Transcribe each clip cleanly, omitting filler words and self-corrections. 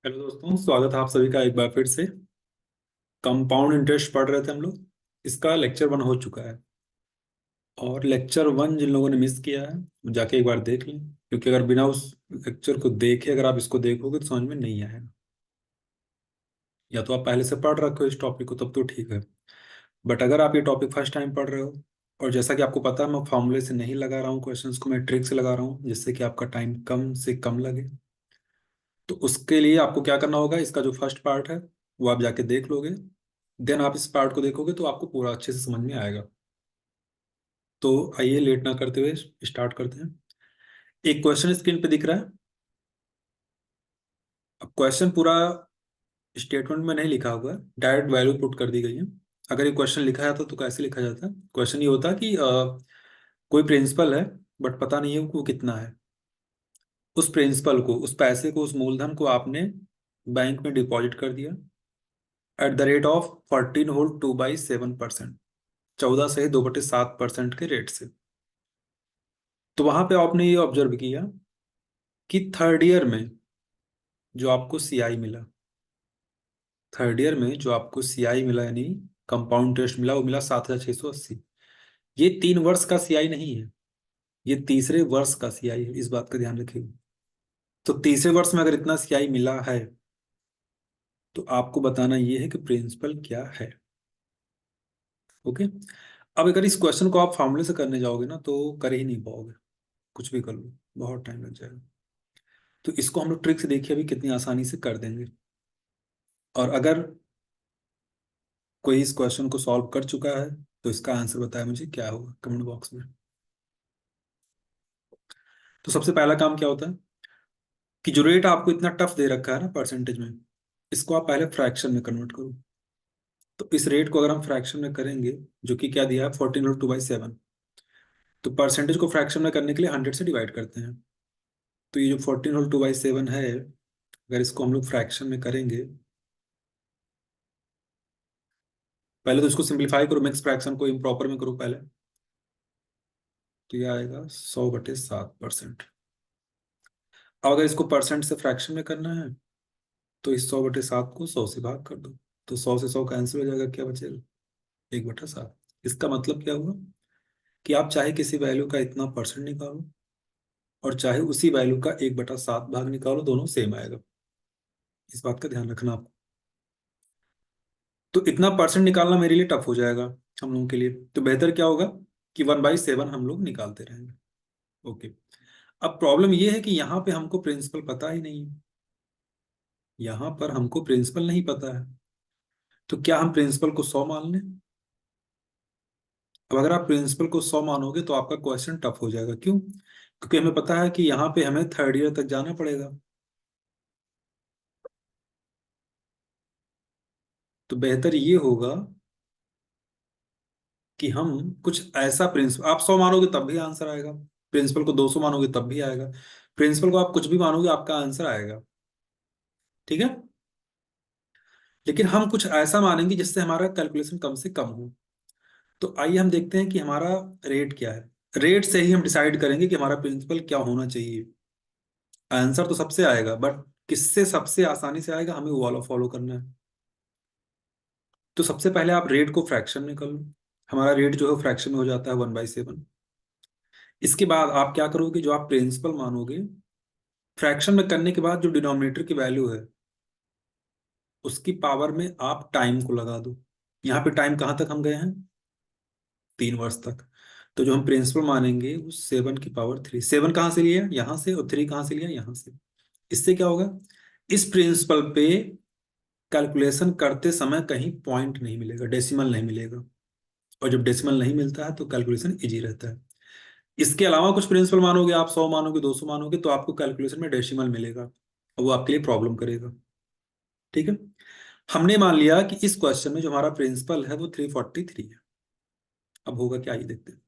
Hello दोस्तों, स्वागत है आप सभी का एक बार फिर से। कंपाउंड इंटरेस्ट पढ़ रहे थे हम लोग। इसका लेक्चर 1 हो चुका है। और लेक्चर 1 जिन लोगों ने मिस किया है वो जाके एक बार देख लें, क्योंकि अगर बिना उस लेक्चर को देखे अगर आप इसको देखोगे तो समझ में नहीं आएगा। या तो आप पहले से पढ़ रखे हो इस टॉपिक को, तब तो ठीक है। बट अगर आप ये टॉपिक फर्स्ट टाइम पढ़ रहे हो, और जैसा कि आपको पता है मैं फॉर्मूले से नहीं लगा रहा हूँ क्वेश्चंस को, मैं ट्रिक से लगा रहा हूँ जिससे कि आपका टाइम कम से कम लगे। तो उसके लिए आपको क्या करना होगा, इसका जो फर्स्ट पार्ट है वो आप जाके देख लोगे। देन आप इस पार्ट को देखोगे तो आपको पूरा अच्छे से समझ में आएगा। तो आइए लेट ना करते हुए स्टार्ट करते हैं। एक क्वेश्चन स्क्रीन पे दिख रहा है। अब क्वेश्चन पूरा स्टेटमेंट में नहीं लिखा हुआ है, डायरेक्ट वैल्यू पुट कर दी गई है। अगर ये क्वेश्चन लिखा जाता तो कैसे लिखा जाता? क्वेश्चन ये होता कि कोई प्रिंसिपल है बट पता नहीं है वो कितना है। उस प्रिंसिपल को, उस पैसे को, उस मूलधन को आपने बैंक में डिपॉजिट कर दिया at the rate of 14 whole 2/7%, 14 से 2/7% के रेट से। तो वहां पे आपने ये ऑब्जर्व किया कि थर्ड ईयर में जो आपको सीआई मिला, थर्ड ईयर में जो आपको सीआई मिला यानी कंपाउंड इंटरेस्ट मिला, वो मिला 7,680। ये 3 वर्ष का सीआई नहीं है, ये तीसरे वर्ष का सीआई है, इस बात का ध्यान रखिएगा। तो तीसरे वर्ष में अगर इतना सीआई मिला है तो आपको बताना ये है कि प्रिंसिपल क्या है। ओके। अब अगर इस क्वेश्चन को आप फॉर्मूले से करने जाओगे ना तो कर ही नहीं पाओगे, कुछ भी कर लो बहुत टाइम लग जाएगा। तो इसको हम लोग ट्रिक से देखिए अभी कितनी आसानी से कर देंगे। और अगर कोई इस क्वेश्चन को सॉल्व कर चुका है तो इसका आंसर बताया मुझे क्या होगा कमेंट बॉक्स में। तो सबसे पहला काम क्या होता है कि जो रेट आपको इतना टफ दे रखा है ना परसेंटेज में, इसको आप पहले फ्रैक्शन में कन्वर्ट करो। तो इस रेट को अगर हम फ्रैक्शन में करेंगे, जो कि क्या दिया है 14 होल 2/7, तो परसेंटेज को फ्रैक्शन में करने के लिए 100 से डिवाइड करते हैं। तो ये जो 14 होल 2/7 है, अगर इसको हम लोग फ्रैक्शन में करेंगे, पहले तो इसको सिंप्लीफाई करो, मिक्स फ्रैक्शन को इम्प्रॉपर में करो पहले। तो ये आएगा 100/7%। अब अगर इसको परसेंट से फ्रैक्शन में करना है तो इस 100/7 को 100 से भाग कर दो। तो 100 से 100 कैंसिल हो जाएगा, क्या बचेगा? 1/7। इसका मतलब क्या हुआ कि आप चाहे किसी वैल्यू का इतना परसेंट निकालो और चाहे उसी वैल्यू का 1/7 भाग निकालो, दोनों सेम आएगा। इस बात का ध्यान रखना आपको। तो इतना परसेंट निकालना मेरे लिए टफ हो जाएगा हम लोगों के लिए, तो बेहतर क्या होगा कि 1/7 हम लोग निकालते रहेंगे। ओके। अब प्रॉब्लम यह है कि यहाँ पे हमको प्रिंसिपल पता ही नहीं है, यहाँ पर हमको प्रिंसिपल नहीं पता है। तो क्या हम प्रिंसिपल को 100 मान लें? अब अगर आप प्रिंसिपल को 100 मानोगे तो आपका क्वेश्चन टफ हो जाएगा। क्यों? क्योंकि हमें पता है कि यहाँ पे हमें थर्ड ईयर तक जाना पड़ेगा। तो बेहतर ये होगा कि हम कुछ ऐसा प्रिंसिपल, आप 100 मानोगे तब भी आंसर आएगा, प्रिंसिपल को 200 मानोगे तब भी आएगा, प्रिंसिपल को आप कुछ भी मानोगे आपका आंसर आएगा। ठीक है। लेकिन हम कुछ ऐसा मानेंगे जिससे हमारा कैलकुलेशन कम से कम हो। तो आइए हम देखते हैं कि हमारा रेट क्या है। रेट से ही हम डिसाइड करेंगे कि हमारा प्रिंसिपल क्या होना चाहिए। आंसर तो सबसे आएगा, बट किससे सबसे आसानी से आएगा हमें वो वाला फॉलो करना है। तो सबसे पहले आप रेट को फ्रैक्शन में कर लो। हमारा रेट जो है फ्रैक्शन में हो जाता है 1/7। इसके बाद आप क्या करोगे, जो आप प्रिंसिपल मानोगे, फ्रैक्शन में करने के बाद जो डिनोमिनेटर की वैल्यू है उसकी पावर में आप टाइम को लगा दो। यहाँ पे टाइम कहाँ तक हम गए हैं? 3 वर्ष तक। तो जो हम प्रिंसिपल मानेंगे वो 7 की पावर 3, 7 कहाँ से लिया? यहाँ से। और 3 कहाँ से लिया? यहाँ से। इससे क्या होगा, इस प्रिंसिपल पे कैलकुलेशन करते समय कहीं पॉइंट नहीं मिलेगा, डेसिमल नहीं मिलेगा। और जब डेसिमल नहीं मिलता है तो कैलकुलेशन इजी रहता है। इसके अलावा कुछ प्रिंसिपल मानोगे, आप 100 मानोगे, 200 मानोगे, तो आपको कैलकुलेशन में डेसिमल मिलेगा और वो आपके लिए प्रॉब्लम करेगा। ठीक है। हमने मान लिया कि इस क्वेश्चन में जो हमारा प्रिंसिपल है वो 343 है। अब होगा क्या, ये देखते हैं।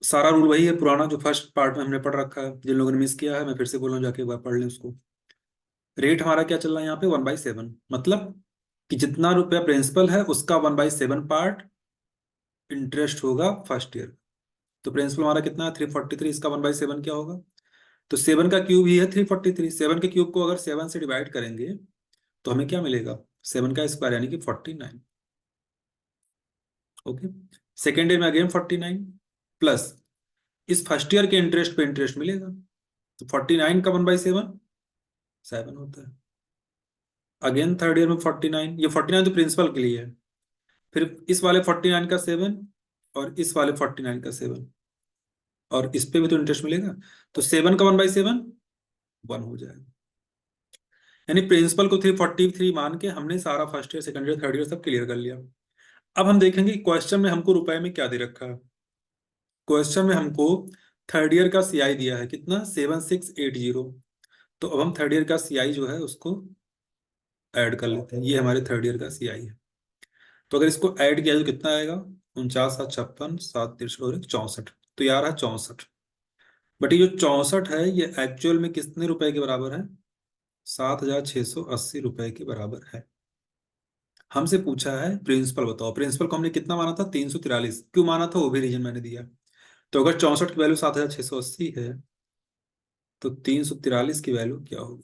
सारा रूल वही है पुराना जो फर्स्ट पार्ट में हमने पढ़ रखा है। जिन लोगों ने मिस किया है मैं फिर से बोल रहा हूँ, जाके एक बार पढ़ लें उसको। रेट हमारा क्या चल रहा है यहाँ पे? 1/7, मतलब कि जितना रुपया प्रिंसिपल है उसका 1/7 पार्ट इंटरेस्ट होगा फर्स्ट ईयर। तो प्रिंसिपल हमारा कितना है? 343। इसका 1/7 क्या होगा? तो 7 का क्यूब ही है 343। 7 के क्यूब को अगर 7 से डिवाइड करेंगे तो हमें क्या मिलेगा? 7 का स्क्वायर यानी कि 49। ओके। सेकेंड ईयर में अगेन 49 प्लस इस फर्स्ट ईयर के इंटरेस्ट पे इंटरेस्ट मिलेगा। तो 49 का 1/7 7 होता है। अगेन थर्ड ईयर में 49, ये 49 तो प्रिंसिपल के लिए है। फिर इस वाले 49 का 7 और इस वाले 49 का 7 और इस पे भी तो इंटरेस्ट मिलेगा। तो 7 का 1/7 1 हो जाएगा। यानी प्रिंसिपल को 343 मान के हमने सारा first year second year third year सब क्लियर कर लिया। अब हम देखेंगे क्वेश्चन में हमको रुपए में क्या दे रखा है। क्वेश्चन में हमको थर्ड ईयर का सीआई दिया है कितना? 7680। तो अब हम थर्ड ईयर का सीआई जो है उसको ऐड कर लेते हैं। ये हमारे थर्ड ईयर का सीआई है। तो अगर इसको ऐड किया तो कितना आएगा? 49 7 56 7 63 और 64। तो यार है 64। बट ये जो 64 है ये एक्चुअल में कितने रुपए के बराबर है? 7680 रुपए के बराबर है। हमसे पूछा है प्रिंसिपल बताओ। प्रिंसिपल को हमने कितना माना था? 343। क्यों माना था वो भी रीजन मैंने दिया। तो अगर 64 की वैल्यू 7680 है तो 343 की वैल्यू क्या होगी?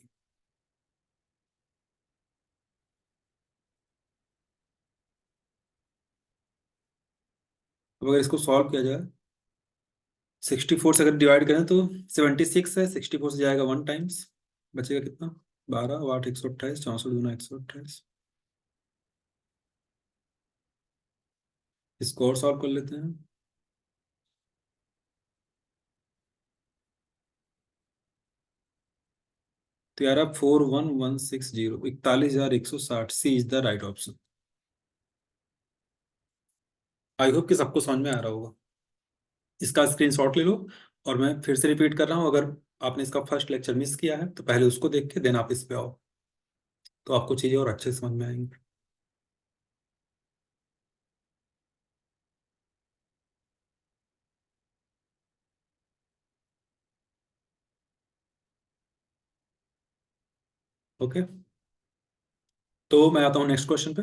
अब अगर इसको सॉल्व किया जाए 64 से अगर डिवाइड करें तो 76 है। 64 से जाएगा 1 टाइम्स, बचेगा कितना? 12 8 128 64 दूना 128। इसको और सॉल्व कर लेते हैं। तो यार अब 41160 41,160 C is the right option. I hope कि सबको समझ में आ रहा होगा। इसका स्क्रीनशॉट ले लो। और मैं फिर से रिपीट कर रहा हूँ, अगर आपने इसका फर्स्ट लेक्चर मिस किया है तो पहले उसको देख के देन आप इस पे आओ, तो आपको चीजें और अच्छे से समझ में आएंगी। ओके, तो मैं आता हूँ नेक्स्ट क्वेश्चन पे।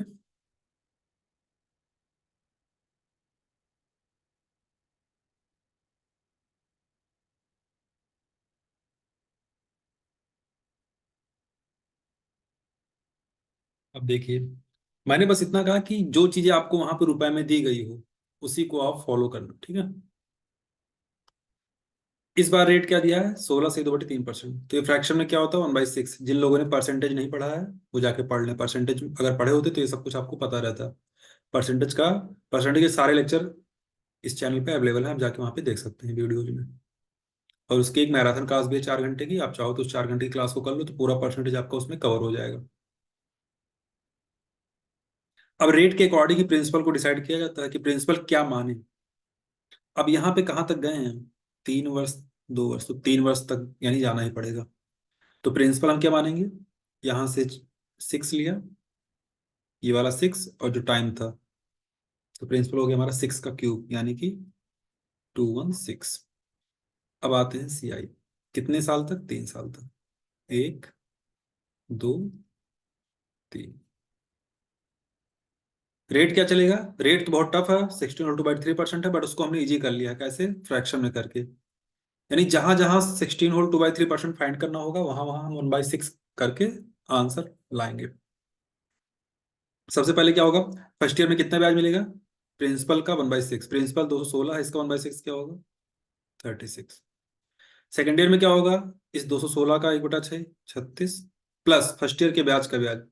अब देखिए, मैंने बस इतना कहा कि जो चीजें आपको वहां पे रुपए में दी गई हो उसी को आप फॉलो करना, ठीक है। इस बार रेट क्या दिया है? 16 से 2/3%। तो ये फ्रैक्शन में क्या होता है? 1/6। जिन लोगों ने परसेंटेज नहीं पढ़ा है वो जाके पढ़ लें। परसेंटेज अगर पढ़े होते तो ये सब कुछ आपको पता रहता। परसेंटेज का परसेंटेज के सारे लेक्चर इस चैनल पे अवेलेबल है, आप जाके वहाँ पे देख सकते हैं वीडियोज में। और उसकी एक मैराथन क्लास भी है 4 घंटे की। आप चाहो तो उस 4 घंटे की क्लास को कर लो तो पूरा परसेंटेज आपका उसमें कवर हो जाएगा। अब रेट के अकॉर्डिंग ही प्रिंसिपल को डिसाइड किया जाता है कि प्रिंसिपल क्या माने। अब यहाँ पे कहाँ तक गए हैं? 3 वर्ष 2 वर्ष, तो 3 वर्ष तक यानी जाना ही पड़ेगा। तो प्रिंसिपल हम क्या मानेंगे? यहाँ से 6 लिया, ये वाला 6 और जो टाइम था, तो प्रिंसिपल हो गया हमारा 6 का क्यूब यानी कि 216। अब आते हैं सीआई। कितने साल तक? 3 साल तक। 1 2 3। रेट क्या चलेगा? रेट तो बहुत टफ है, 16 होल 2/3% है, बट उसको हमने इजी कर लिया है। कैसे? फ्रैक्शन में करके। यानी जहां जहां 16 होल 2/3% फाइंड करना होगा वहां वहां हम 1/6 करके आंसर लाएंगे। सबसे पहले क्या होगा? फर्स्ट ईयर में कितना ब्याज मिलेगा? प्रिंसिपल का 1/6। प्रिंसिपल 216 है, इसका 1/6 क्या होगा? 36। सेकेंड ईयर में क्या होगा? इस 216 का 1/6 36 प्लस फर्स्ट ईयर के ब्याज का ब्याज।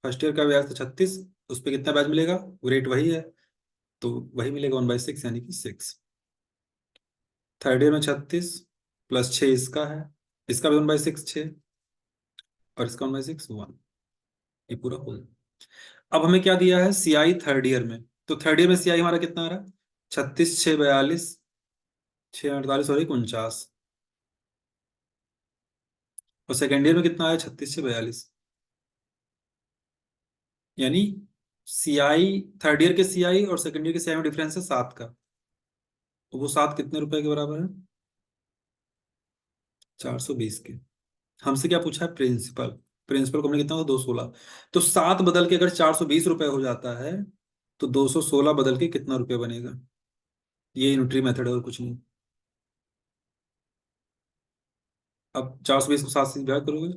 फर्स्ट ईयर का ब्याज तो 36, उस पर कितना ब्याज मिलेगा? रेट वही है तो वही मिलेगा 1/6 यानी कि 6। थर्ड ईयर में 36 प्लस 6 इसका है, इसका भी 1/6 6 और इसका 1/6 1। ये पूरा होल। अब हमें क्या दिया है सीआई थर्ड ईयर में? तो थर्ड ईयर में सीआई हमारा कितना आ रहा है? 36 6 42 6 48 और 1 49। और सेकेंड ईयर में कितना आया? 36 6 42। यानी सीआई थर्ड ईयर के सीआई और सेकेंड ईयर के सीआई में डिफरेंस है 7 का। तो वो 7 कितने रुपए के बराबर है? 420 के। हमसे क्या पूछा है? प्रिंसिपल। प्रिंसिपल को हमने कितना था? 216। तो 7 बदल के अगर 420 रुपए हो जाता है तो 216 बदल के कितना रुपए बनेगा? ये यूनिटरी मेथड है और कुछ नहीं। अब 420 को 7 से डिवाइड करोगे,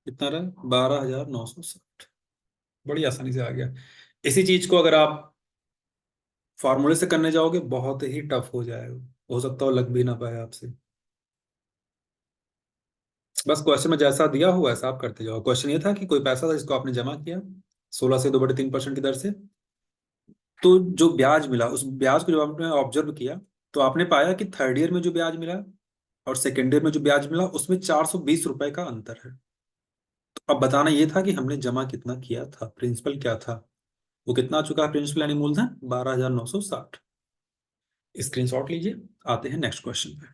कितना रहा? 12,960। बड़ी आसानी से आ गया। इसी चीज को अगर आप फॉर्मूले से करने जाओगे बहुत ही टफ हो जाएगा, हो सकता हो लग भी ना पाए आपसे। बस क्वेश्चन में जैसा दिया हुआ है ऐसा आप करते जाओ। क्वेश्चन ये था कि कोई पैसा था जिसको आपने जमा किया 16 से 2/3% की दर से, तो जो ब्याज मिला उस ब्याज को जब आपने ऑब्जर्व किया तो आपने पाया कि थर्ड ईयर में जो ब्याज मिला और सेकेंड ईयर में जो ब्याज मिला उसमें 420 रुपए का अंतर है। तो अब बताना ये था कि हमने जमा कितना किया था, प्रिंसिपल क्या था, वो कितना आ चुका है प्रिंसिपल यानी मूलधन 12,960। स्क्रीनशॉट लीजिए। आते हैं नेक्स्ट क्वेश्चन पे।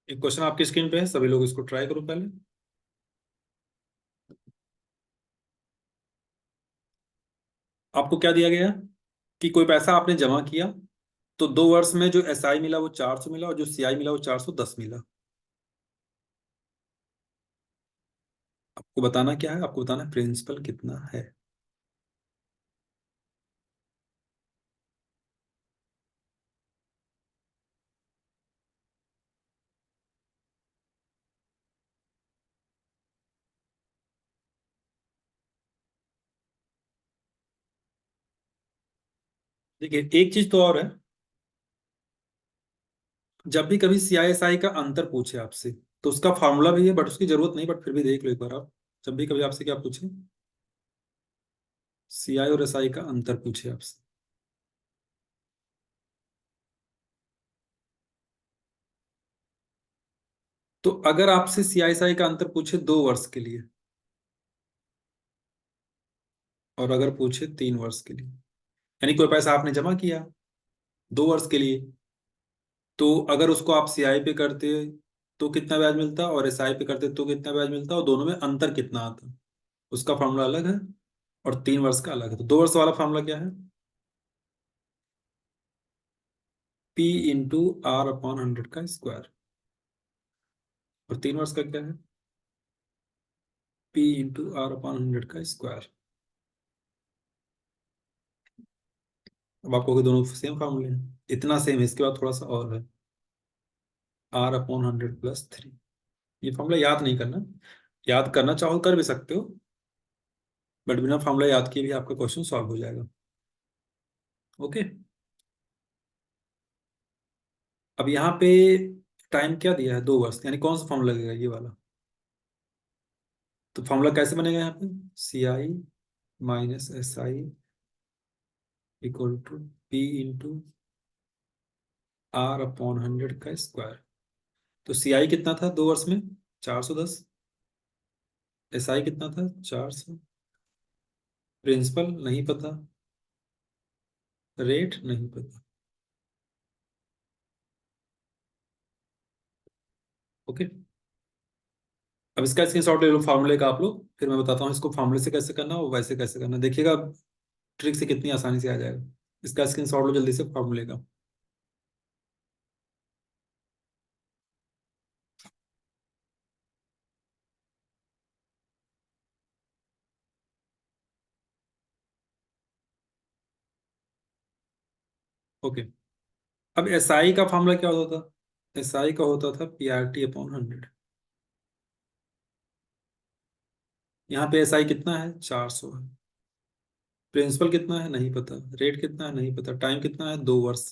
एक क्वेश्चन आपकी स्क्रीन पे है, सभी लोग इसको ट्राई करो पहले। आपको क्या दिया गया है कि कोई पैसा आपने जमा किया, तो 2 वर्ष में जो एसआई मिला वो 400 मिला और जो सीआई मिला वो 410 मिला। आपको बताना क्या है? आपको बताना है प्रिंसिपल कितना है। देखिए एक चीज तो और है, जब भी कभी सीआईएसआई का अंतर पूछे आपसे तो उसका फॉर्मूला भी है, बट उसकी जरूरत नहीं, बट फिर भी देख लो एक बार आप। जब भी कभी आपसे क्या पूछे, सीआई और एसआई का अंतर पूछे आपसे, तो अगर आपसे सीआईएसआई का अंतर पूछे 2 वर्ष के लिए और अगर पूछे 3 वर्ष के लिए, यानी कोई पैसा आपने जमा किया 2 वर्ष के लिए, तो अगर उसको आप सीआई पे करते तो कितना ब्याज मिलता और एसआई पे करते तो कितना ब्याज मिलता और दोनों में अंतर कितना आता, उसका फॉर्मूला अलग है और 3 वर्ष का अलग है। तो 2 वर्ष वाला फॉर्मूला क्या है? P/R/100 का स्क्वायर। और 3 वर्ष का क्या है? P/R/100 का स्क्वायर। अब आपको दोनों सेम फॉर्मूले हैं, इतना सेम है, इसके बाद थोड़ा सा और है, R/100 + 3। ये फॉर्मूला याद नहीं करना, याद करना चाहो कर भी सकते हो, बट बिना फॉर्मूला याद किए भी आपका क्वेश्चन सॉल्व हो जाएगा। ओके। अब यहाँ पे टाइम क्या दिया है? 2 वर्ष, यानी कौन सा फॉर्मूला लगेगा? ये वाला। तो फॉर्मूला कैसे बनेगा यहाँ पे? CI - SI equal to P/R/100 का स्क्वायर। तो सीआई कितना था 2 वर्ष में? 410। एसआई कितना था? 400। प्रिंसिपल नहीं पता, रेट नहीं पता। ओके। अब इसका स्क्रीनशॉट ले लो फार्मूले का आप लोग, फिर मैं बताता हूँ इसको फार्मूले से कैसे करना और वैसे कैसे करना, देखिएगा ट्रिक से कितनी आसानी से आ जाएगा। इसका स्क्रीनशॉट लो जल्दी से फार्मूले का। ओके। अब एसआई का फार्मूला क्या होता था? एसआई का होता था PRT/100। यहाँ पे एसआई कितना है? 400 है। प्रिंसिपल कितना है? नहीं पता। रेट कितना है? नहीं पता। टाइम कितना है? 2 वर्ष।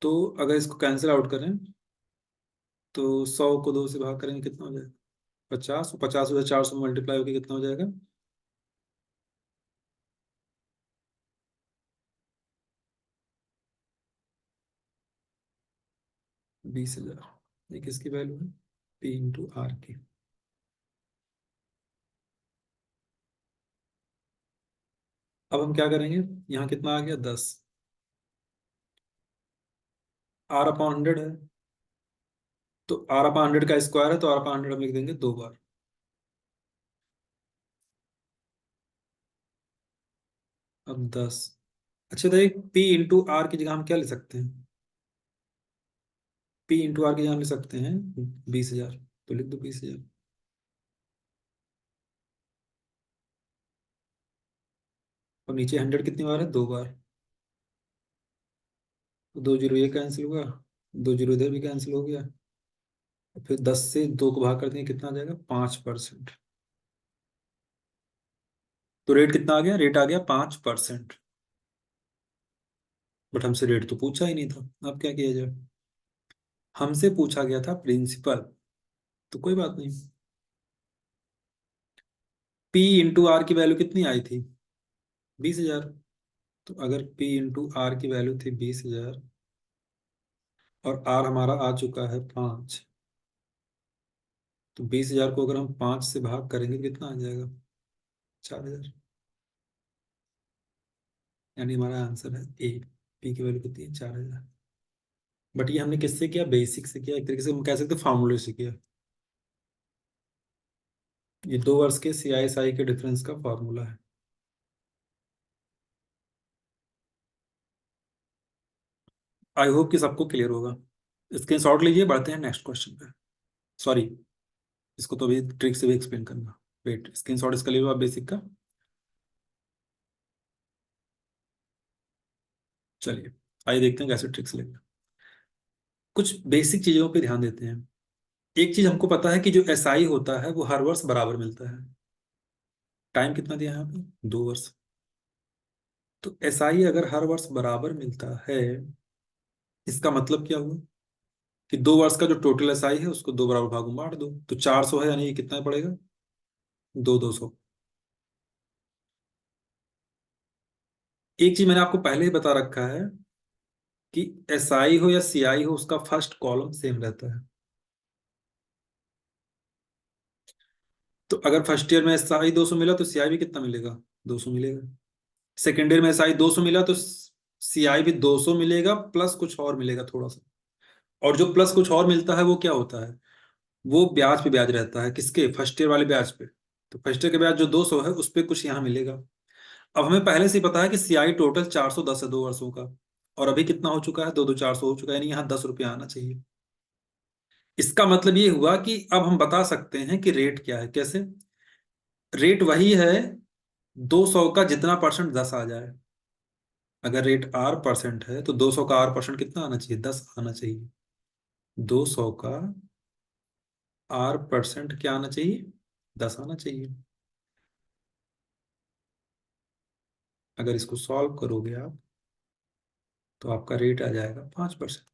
तो अगर इसको कैंसिल आउट करें तो 100 को 2 से भाग करेंगे कितना हो जाएगा? 50। 50 से 400 मल्टीप्लाई होकर कितना हो जाएगा? 20,000। ये किसकी वैल्यू है? P/R की। अब हम क्या करेंगे, यहाँ कितना आ गया 10, R/100 है, तो R/100 का स्क्वायर है, तो R/100 हम लिख देंगे 2 बार। अब 10। अच्छा, तो एक P/R की जगह हम क्या ले सकते हैं? P/R की जगह हम ले सकते हैं 20,000, तो लिख दो 20,000। और नीचे 100 कितनी बार है? 2 बार। तो 2 जीरो ये कैंसिल हुआ, 2 जीरो इधर भी कैंसिल हो गया। फिर 10 से 2 को भाग कर देंगे, कितना आ जाएगा? 5%। तो रेट कितना आ गया? रेट आ गया 5%। बट हमसे रेट तो पूछा ही नहीं था, अब क्या किया जाए? हमसे पूछा गया था प्रिंसिपल, तो कोई बात नहीं। P/R की वैल्यू कितनी आई थी? 20,000। तो अगर P/R की वैल्यू थी 20,000 और R हमारा आ चुका है 5, तो 20,000 को अगर हम 5 से भाग करेंगे तो कितना आ जाएगा? 4,000। यानी हमारा आंसर है ए। पी की वैल्यू कितनी है? 4,000। बट ये हमने किससे किया? बेसिक से किया, एक तरीके से हम कह सकते हैं फार्मूले से किया। ये 2 वर्ष के CI/SI के डिफरेंस का फार्मूला है। आई होप कि सबको क्लियर होगा। स्क्रीन शॉट लीजिए, बढ़ते हैं नेक्स्ट क्वेश्चन पे। सॉरी, इसको तो अभी ट्रिक से भी एक्सप्लेन करना। वेट, स्क्रीन शॉट इसका ले लो आप बेसिक का। चलिए, आइए देखते हैं कैसे ट्रिक्स लेंगे। कुछ बेसिक चीजों पे ध्यान देते हैं। एक चीज हमको पता है कि जो SI होता है वो हर वर्ष बराबर मिलता है। टाइम कितना दिया है यहाँ पे? 2 वर्ष। तो SI अगर हर वर्ष बराबर मिलता है, इसका मतलब क्या हुआ? कि 2 वर्ष का जो टोटल SI है उसको 2 बराबर भागों में बांट दो, तो 400 है, यानी ये कितना पड़ेगा? 2 200। एक चीज मैंने आपको पहले ही बता रखा है कि SI हो या CI हो, उसका फर्स्ट कॉलम सेम रहता है। तो अगर फर्स्ट ईयर में SI 200 मिला तो CI भी कितना मिलेगा? 200 मिलेगा। सेकेंड ईयर में SI 200 मिला तो CI भी 200 मिलेगा, प्लस कुछ और मिलेगा थोड़ा सा। और जो प्लस कुछ और मिलता है वो क्या होता है? वो ब्याज पे ब्याज रहता है। किसके? फर्स्ट ईयर वाले ब्याज पे। तो फर्स्ट ईयर के ब्याज जो 200 है उस पे कुछ यहाँ मिलेगा। अब हमें पहले से ही पता है कि CI टोटल 410 है 2 वर्षों का। और अभी कितना हो चुका है? 2 2 400 हो चुका है, यानी यहाँ 10 रुपया आना चाहिए। इसका मतलब ये हुआ कि अब हम बता सकते हैं कि रेट क्या है। कैसे? रेट वही है 200 का जितना परसेंट 10 आ जाए। अगर रेट R% है तो 200 का R% कितना आना चाहिए? 10 आना चाहिए। 200 का R% क्या आना चाहिए? 10 आना चाहिए। अगर इसको सॉल्व करोगे आप तो आपका रेट आ जाएगा 5%।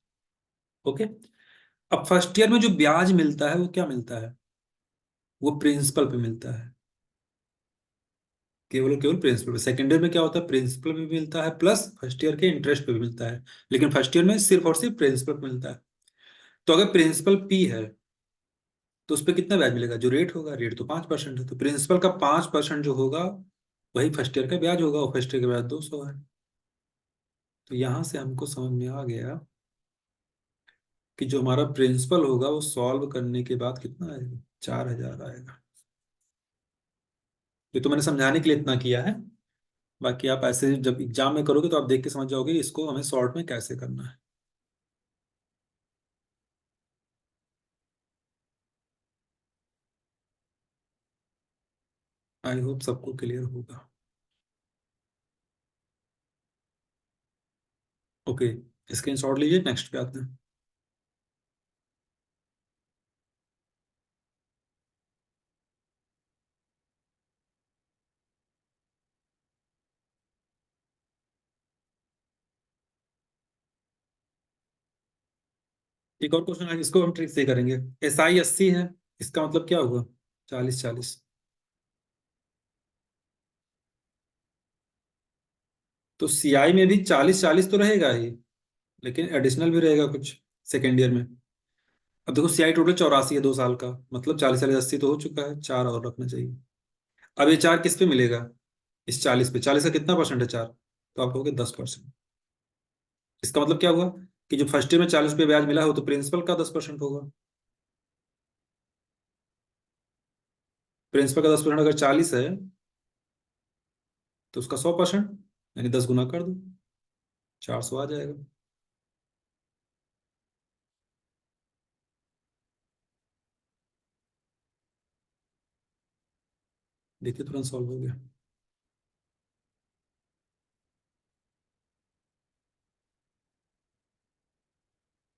ओके। अब फर्स्ट ईयर में जो ब्याज मिलता है वो क्या मिलता है? वो प्रिंसिपल पे मिलता है। केवल और केवल प्रिंसिपल पे। सेकेंड ईयर में क्या होता है? प्रिंसिपल भी मिलता है प्लस फर्स्ट ईयर के इंटरेस्ट पे भी मिलता है। लेकिन फर्स्ट ईयर में सिर्फ और सिर्फ प्रिंसिपल पे मिलता है। तो अगर प्रिंसिपल P है तो उस पर कितना ब्याज मिलेगा? जो रेट होगा, रेट तो 5% है, तो प्रिंसिपल का 5% जो होगा वही फर्स्ट ईयर का ब्याज होगा, और फर्स्ट ईयर का ब्याज 200 है। तो यहां से हमको समझ में आ गया कि जो हमारा प्रिंसिपल होगा वो सॉल्व करने के बाद कितना आएगा? 4,000 आएगा। ये तो मैंने समझाने के लिए इतना किया है। बाकी आप ऐसे जब एग्जाम में करोगे तो आप देख के समझ जाओगे इसको हमें शॉर्ट में कैसे करना है। आई होप सबको क्लियर होगा। ओके, स्क्रीन शॉट लीजिए, नेक्स्ट पे आते हैं। एक और क्वेश्चन है, इसको हम ट्रिक से करेंगे। SI 80 है, इसका मतलब क्या हुआ? 40 40। तो CI में भी 40 40 तो रहेगा ही, लेकिन एडिशनल भी रहेगा कुछ सेकेंड ईयर में। अब देखो CI टोटल 84 है 2 साल का, मतलब 40 40 80 तो हो चुका है, 4 और रखना चाहिए। अब ये 4 किस पे मिलेगा? इस 40 पे, 40 का कितना परसेंट है? 4। तो आप कहोगे 10%। इसका मतलब क्या हुआ कि जो फर्स्ट ईयर में 40 पे ब्याज मिला है वो तो प्रिंसिपल का 10% होगा। प्रिंसिपल का 10% अगर 40 है तो उसका 100%, यानी 10 गुना कर दो, 400 आ जाएगा। देखिए तुरंत सॉल्व हो गया।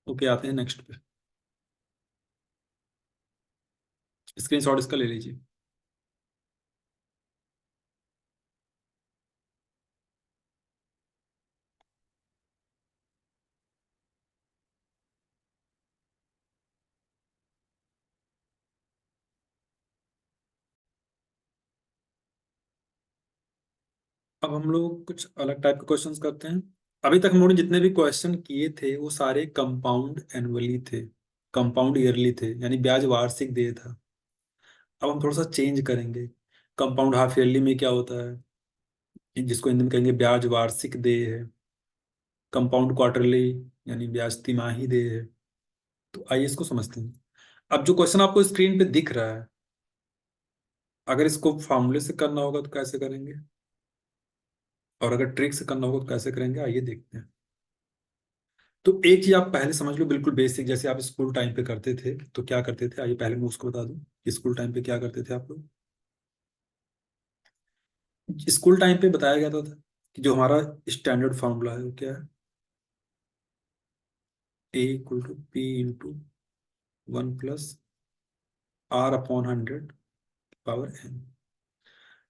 ओके, आते हैं नेक्स्ट पे। स्क्रीनशॉट इसका ले लीजिए। अब हम लोग कुछ अलग टाइप के क्वेश्चंस करते हैं। अभी तक हम लोगों ने जितने भी क्वेश्चन किए थे वो सारे कंपाउंड एनुअली थे, कंपाउंड ईयरली थे, यानी ब्याज वार्षिक देय था। अब हम थोड़ा सा चेंज करेंगे। कंपाउंड हाफ ईयरली में क्या होता है, जिसको हिंदी में कहेंगे ब्याज वार्षिक देय है। कंपाउंड क्वार्टरली यानी ब्याज तिमाही देय है। तो आइए इसको समझते हैं। अब जो क्वेश्चन आपको स्क्रीन पे दिख रहा है, अगर इसको फॉर्मूले से करना होगा तो कैसे करेंगे, और अगर ट्रिक से करना होगा तो कैसे करेंगे, आइए देखते हैं। तो एक चीज आप पहले समझ लो, बिल्कुल बेसिक, जैसे आप स्कूल टाइम पे करते थे तो क्या करते थे, आइए पहले मैं उसको बता दूं कि स्कूल टाइम पे क्या करते थे आप लोग। स्कूल टाइम पे बताया गया था कि जो हमारा स्टैंडर्ड फार्मूला है वो क्या है, A = P × 1 + R/100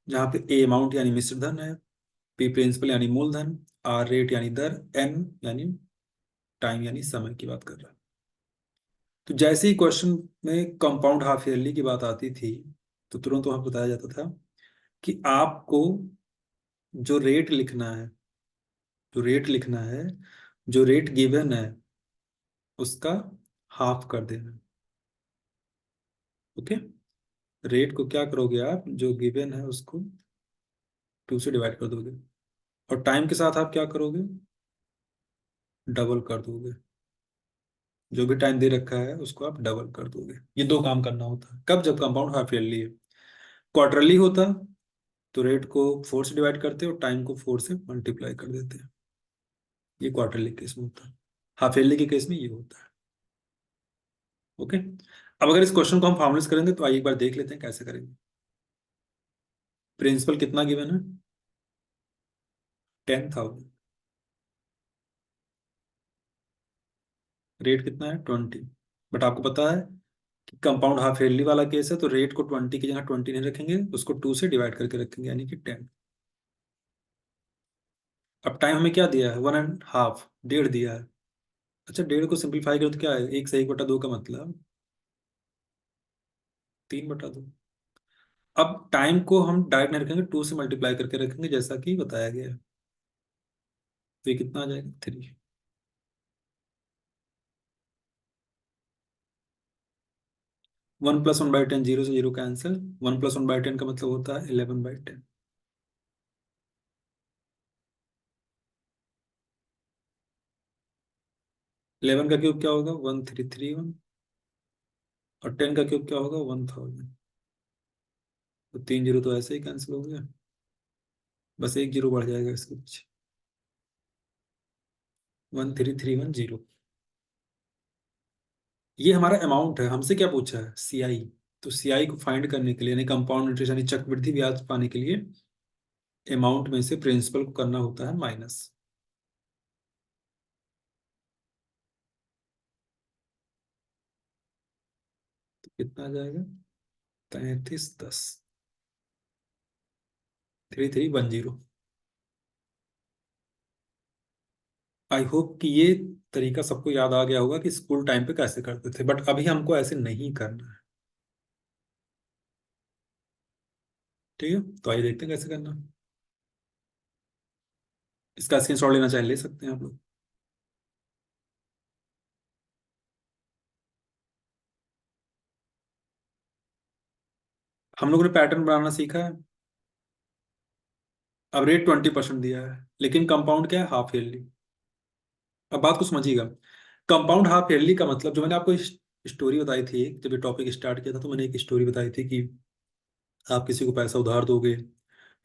जहाँ पे ए अमाउंट यानी मिश्र धन है, पी प्रिंसिपल यानी मूलधन, आर रेट यानी दर, एन यानी टाइम यानी समय की बात कर रहा है। तो जैसे ही क्वेश्चन में कंपाउंड हाफ ईयरली की बात आती थी तो तुरंत वहां बताया जाता था कि आपको जो रेट लिखना है, जो रेट लिखना है, जो रेट गिवन है उसका हाफ कर देना। ओके, रेट को क्या करोगे आप, जो गिवन है उसको 2 से डिवाइड कर दोगे, और टाइम के साथ आप क्या करोगे, डबल कर दोगे। जो भी टाइम दे रखा है उसको आप डबल कर दोगे। ये दो काम करना होता है कब, जब कंपाउंड हाफ ईयरली है। क्वार्टरली होता तो रेट को 4 से डिवाइड करते और टाइम को 4 से मल्टीप्लाई कर देते हैं। ये क्वार्टरली केस में होता है। हाफ ईयरली के केस में ये होता है। ओके, अब अगर इस क्वेश्चन को हम फॉर्मुलेट करेंगे तो आइए एक बार देख लेते हैं कैसे करेंगे। प्रिंसिपल कितना गिवन है, 10,000। रेट कितना है, 20। बट आपको पता है कि कंपाउंड हाफ ईयरली वाला केस है तो रेट को 20 की जगह 20 नहीं रखेंगे, उसको 2 से डिवाइड करके रखेंगे, यानी कि 10। अब टाइम हमें क्या दिया है, 1.5, डेढ़ दिया है। अच्छा, डेढ़ को सिंप्लीफाई करो तो क्या है, 1 से 1/2 का मतलब 3/2। अब टाइम को हम डायरेक्ट नहीं रखेंगे, 2 से मल्टीप्लाई करके रखेंगे जैसा कि बताया गया है। तो ये कितना आ जाएगा, 3। 1 + 1/10, 0 से 0 कैंसिल। 1 + 1/10 का मतलब होता है 11/10। 11 का क्यूब क्या होगा, 1331। और 10 का क्यूब क्या होगा, 1000। तो 3 जीरो तो ऐसे ही कैंसिल हो गया, बस एक जीरो बढ़ जाएगा इसके पीछे। 1331 0। ये हमारा अमाउंट है, हमसे क्या पूछा है, सीआई। तो सीआई को फाइंड करने के लिए, यानी कंपाउंड इंटरेस्ट यानी चक्रवृद्धि ब्याज पाने के लिए, अमाउंट में से प्रिंसिपल को करना होता है माइनस। तो कितना आ जाएगा, 3310, 3310। आई होप कि ये तरीका सबको याद आ गया होगा कि स्कूल टाइम पे कैसे करते थे, बट अभी हमको ऐसे नहीं करना है। ठीक है, तो आइए देखते हैं कैसे करना है। इसका स्क्रीनशॉट लेना चाहे ले सकते हैं आप लोग। हम लोगों ने पैटर्न बनाना सीखा है। अब रेट 20% दिया है, लेकिन कंपाउंड क्या है, हाफ ईयरली। अब बात को समझिएगा। कंपाउंड हाफ ईयरली का मतलब, जो मैंने आपको स्टोरी बताई थी, जब ये टॉपिक स्टार्ट किया था तो मैंने एक स्टोरी बताई थी कि आप किसी को पैसा उधार दोगे,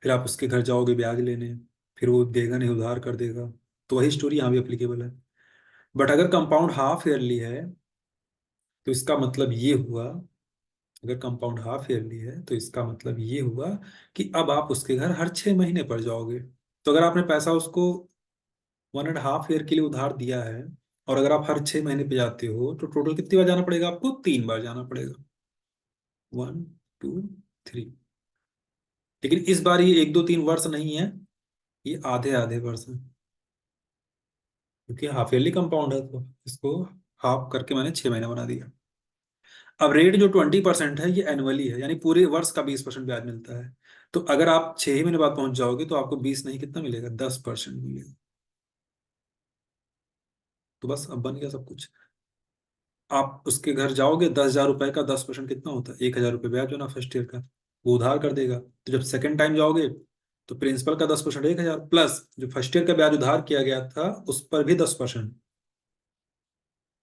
फिर आप उसके घर जाओगे ब्याज लेने, फिर वो देगा नहीं, उधार कर देगा। तो वही स्टोरी यहाँ भी एप्लीकेबल है। बट अगर कंपाउंड हाफ ईयरली है तो इसका मतलब ये हुआ, अगर कंपाउंड हाफ ईयरली है तो इसका मतलब ये हुआ कि अब आप उसके घर हर 6 महीने पर जाओगे। तो अगर आपने पैसा उसको 1.5 ईयर के लिए उधार दिया है, और अगर आप हर 6 महीने पे जाते हो, तो टोटल कितनी बार जाना पड़ेगा आपको, 3 बार जाना पड़ेगा। 1 2 3। लेकिन इस बार ये 1 2 3 वर्ष नहीं है, ये आधे आधे वर्ष है, क्योंकि हाफ ईयरली कंपाउंड है तो इसको हाफ करके मैंने 6 महीना बना दिया। अब रेट जो 20% है ये एनुअली है, यानी पूरे वर्ष का 20% ब्याज मिलता है। तो अगर आप 6 ही महीने बाद पहुंच जाओगे तो आपको 20 नहीं, कितना मिलेगा, 10% मिलेगा। तो बस अब बन गया सब कुछ। आप उसके घर जाओगे, 10,000 रुपए का 10% कितना होता है, 1,000 रुपये ब्याज होना फर्स्ट ईयर का, वो उधार कर देगा। तो जब सेकंड टाइम जाओगे तो प्रिंसिपल का 10% 1,000, प्लस जो फर्स्ट ईयर का ब्याज उधार किया गया था उस पर भी 10%,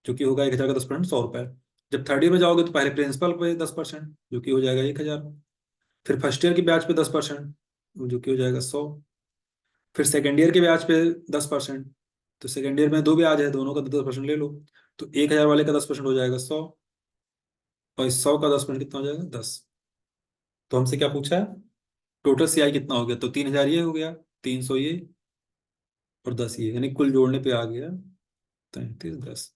जो कि होगा 1,000 का 10% 100 रुपए। जब थर्ड ईयर में जाओगे तो पहले प्रिंसिपल पे 10%, जो कि हो जाएगा 1,000। फिर फर्स्ट ईयर के ब्याज पे 10%, जो कि हो जाएगा 100। फिर सेकेंड ईयर के ब्याज पे 10%, तो सेकेंड ईयर में दो ब्याज है, दोनों का 10% ले लो। तो 1,000 वाले का 10% हो जाएगा 100, और इस 100 का 10% कितना हो जाएगा, 10। तो हमसे क्या पूछा है, टोटल सीआई कितना हो गया, तो 3,000 ये हो गया, 300 ये, और 10 ये, यानी कुल जोड़ने पे आ गया 3310।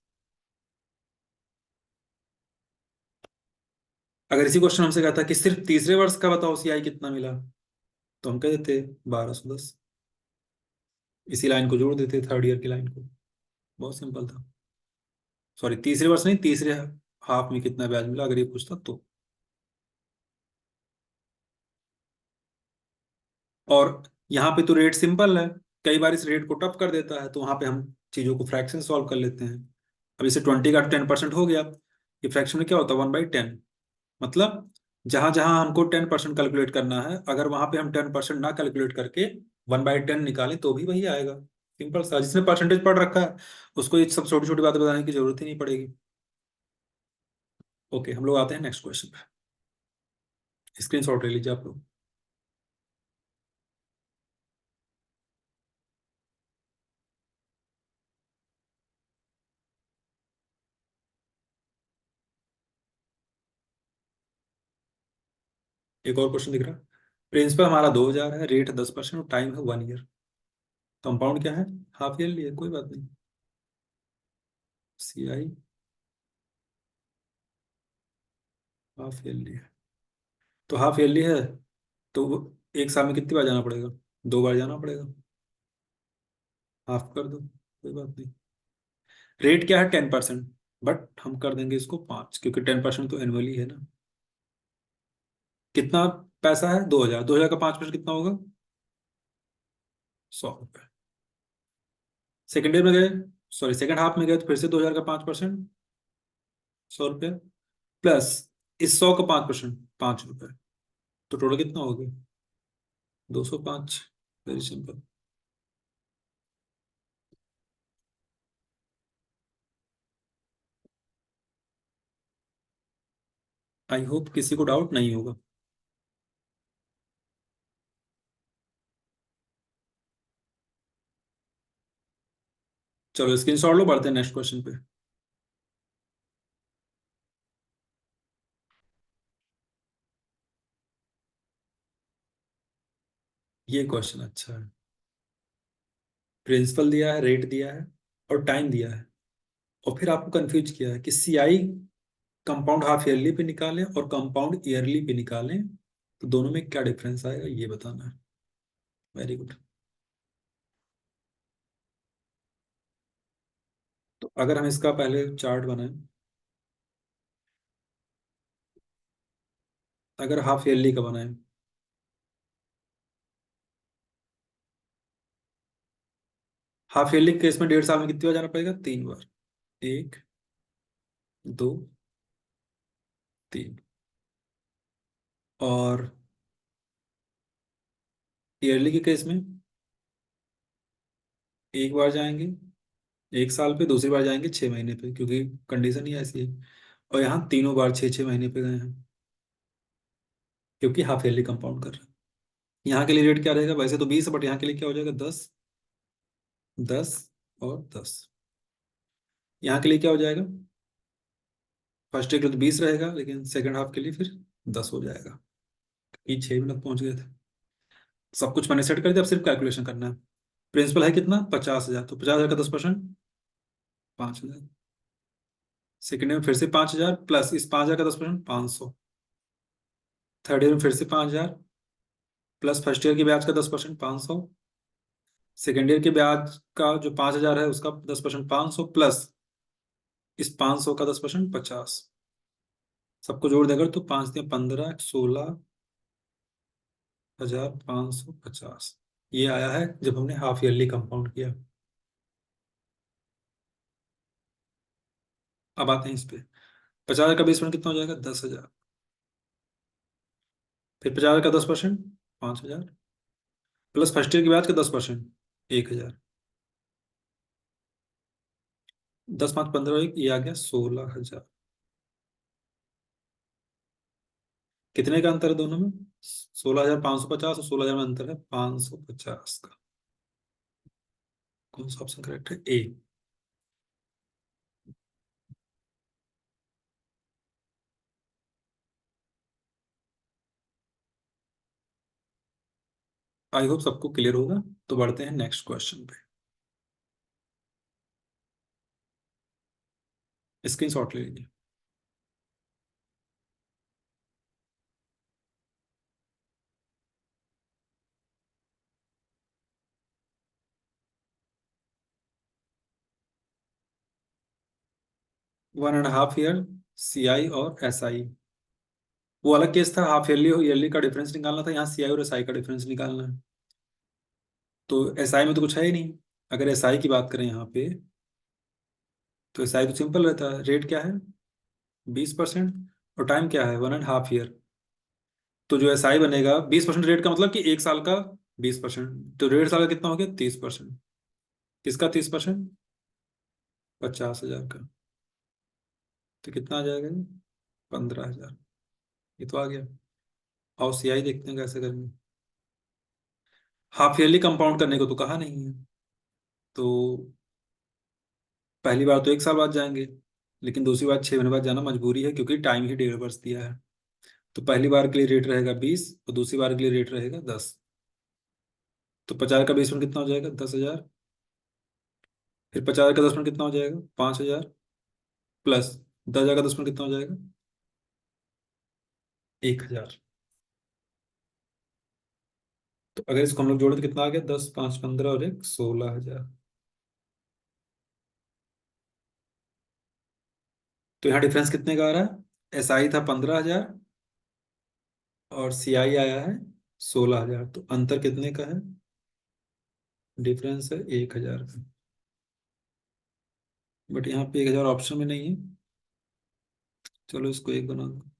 अगर इसी क्वेश्चन हमसे कहता कि सिर्फ तीसरे वर्ष का बताओ सीआई कितना मिला, तो हम कह देते 1,210। इसी लाइन को जोड़ देते थर्ड ईयर की लाइन को। बहुत सिंपल था। सॉरी, तीसरे वर्ष नहीं, तीसरे हाफ में कितना ब्याज मिला, अगर ये पूछता तो। और यहाँ पे तो रेट सिंपल है, कई बार इस रेट को टफ कर देता है, तो वहां पे हम चीजों को फ्रैक्शन सॉल्व कर लेते हैं। अब इसे 20 का 10% हो गया, ये फ्रैक्शन में क्या होता है, 1/10। मतलब जहां जहां हमको 10% कैलकुलेट करना है, अगर वहां पे हम 10% ना कैलकुलेट करके 1/10 निकालें तो भी वही आएगा। सिंपल सा, जिसने परसेंटेज पढ़ रखा है उसको ये सब छोटी छोटी बातें बताने की जरूरत ही नहीं पड़ेगी। ओके, हम लोग आते हैं नेक्स्ट क्वेश्चन पे। स्क्रीन शॉट ले लीजिए आप लोग। एक और क्वेश्चन दिख रहा है। प्रिंसिपल हमारा 2,000 है, रेट 10% और टाइम है 1 ईयर। कंपाउंड क्या है, हाफ ईयरली है, कोई बात नहीं। सीआई हाफ ईयरली है, तो हाफ ईयरली है तो एक साल में कितनी बार जाना पड़ेगा, 2 बार जाना पड़ेगा। हाफ कर दो, कोई बात नहीं। रेट क्या है, 10%, बट हम कर देंगे इसको 5, क्योंकि 10% तो एनुअली है ना। कितना पैसा है, 2,000, 2,000 का 5% कितना होगा, 100 रुपये। सेकेंड ईयर में गए, सॉरी सेकेंड हाफ में गए तो फिर से 2,000 का 5%, 100 रुपये, प्लस इस 100 का 5%, 5 रुपये। तो टोटल कितना हो गया, 205। Very simple. आई होप किसी को डाउट नहीं होगा। चलो स्क्रीन शॉट लो, बढ़ते हैं नेक्स्ट क्वेश्चन पे। ये क्वेश्चन अच्छा है। प्रिंसिपल दिया है, रेट दिया है, और टाइम दिया है, और फिर आपको कंफ्यूज किया है कि सीआई कंपाउंड हाफ ईयरली पे निकालें और कंपाउंड ईयरली पे निकालें, तो दोनों में क्या डिफरेंस आएगा ये बताना है। Very good. तो अगर हम इसका पहले चार्ट बनाएं, अगर हाफ ईयरली का बनाएं, हाफ ईयरली केस में 1.5 साल में कितनी बार जाना पड़ेगा, 3 बार। एक, दो, तीन। और ईयरली के केस में एक बार जाएंगे 1 साल पे, दूसरी बार जाएंगे 6 महीने पे, क्योंकि कंडीशन ही ऐसी है। और यहाँ तीनों बार 6 6 महीने पे गए हैं, क्योंकि हाफ ईयरली कंपाउंड कर रहे हैं। यहाँ के लिए रेट क्या रहेगा, वैसे तो 20 है, बट यहाँ के लिए क्या हो जाएगा, 10, 10 और 10। यहाँ के लिए क्या हो जाएगा, फर्स्ट ईयर के लिए तो 20 रहेगा, लेकिन सेकंड हाफ के लिए फिर 10 हो जाएगा। ये 6 मिनट पहुंच गए थे। सब कुछ मैंने सेट कर दिया, अब सिर्फ कैलकुलेशन करना है। प्रिंसिपल है कितना, 50,000, तो 50,000 का 10%, 5,000। सेकेंड ईयर में फिर से 5,000, प्लस इस 5,000 का 10%, 500। थर्ड ईयर में फिर से 5,000, प्लस फर्स्ट ईयर के ब्याज का 10%, 500। सेकेंड ईयर के ब्याज का जो 5,000 है उसका 10%, 500, प्लस इस 500 का 10%, 50। सबको जोड़ देकर तो 5 × 3 = 15, 16,550 ये आया है जब हमने हाफ ईयरली कंपाउंड किया। अब आते हैं इस पे। 50,000 का 20% कितना हो जाएगा, 10,000। फिर 50,000 का 10%, 5,000, प्लस फर्स्ट ईयर के ब्याज का 10%, 1,000। 10 5 15 1, ये आ गया 16,000। कितने का अंतर है दोनों में, 16,550 और 16,000 में अंतर है 550 का। कौन सा ऑप्शन करेक्ट है, ए। आई होप सबको क्लियर होगा। तो बढ़ते हैं नेक्स्ट क्वेश्चन पे। स्क्रीनशॉट ले लीजिए। 1.5 ईयर सीआई और एसआई, वो अलग केस था। हाफ ईयरली और ईयरली का डिफरेंस निकालना था, यहाँ सीआई और एसआई का डिफरेंस निकालना है। तो एसआई में तो कुछ है ही नहीं। अगर एसआई की बात करें यहाँ पे, तो एसआई तो सिंपल रहता है, रेट क्या है, 20%, और टाइम क्या है, 1.5 ईयर। तो जो एसआई बनेगा, 20% रेट का मतलब कि 1 साल का 20%, तो 1.5 साल का कितना हो गया, 30%। किसका 30%, 50,000 का। तो कितना आ जाएगा ये, 15,000। ये तो आ गया। और सीआई देखते हैं कैसे करेंगे। हाफ ईयरली कंपाउंड करने को तो कहा नहीं है, तो पहली बार तो 1 साल बाद जाएंगे, लेकिन दूसरी बार 6 महीने बाद जाना मजबूरी है, क्योंकि टाइम ही 1.5 वर्ष दिया है। तो पहली बार के लिए रेट रहेगा 20, और दूसरी बार के लिए रेट रहेगा 10। तो 50 का 20% कितना हो जाएगा, 10,000। फिर 50 का 10% कितना हो जाएगा, 5,000, प्लस 10,000 का 10% कितना हो जाएगा, 1,000। तो अगर इसको हम लोग जोड़े तो कितना आ गया, 10 5 15 और 1 16,000। तो यहाँ डिफरेंस कितने का आ रहा है, एसआई था 15,000 और सीआई आया है 16,000, तो अंतर कितने का है, डिफरेंस है 1,000 का। बट यहाँ पे 1,000 ऑप्शन में नहीं है। चलो इसको एक बना दो।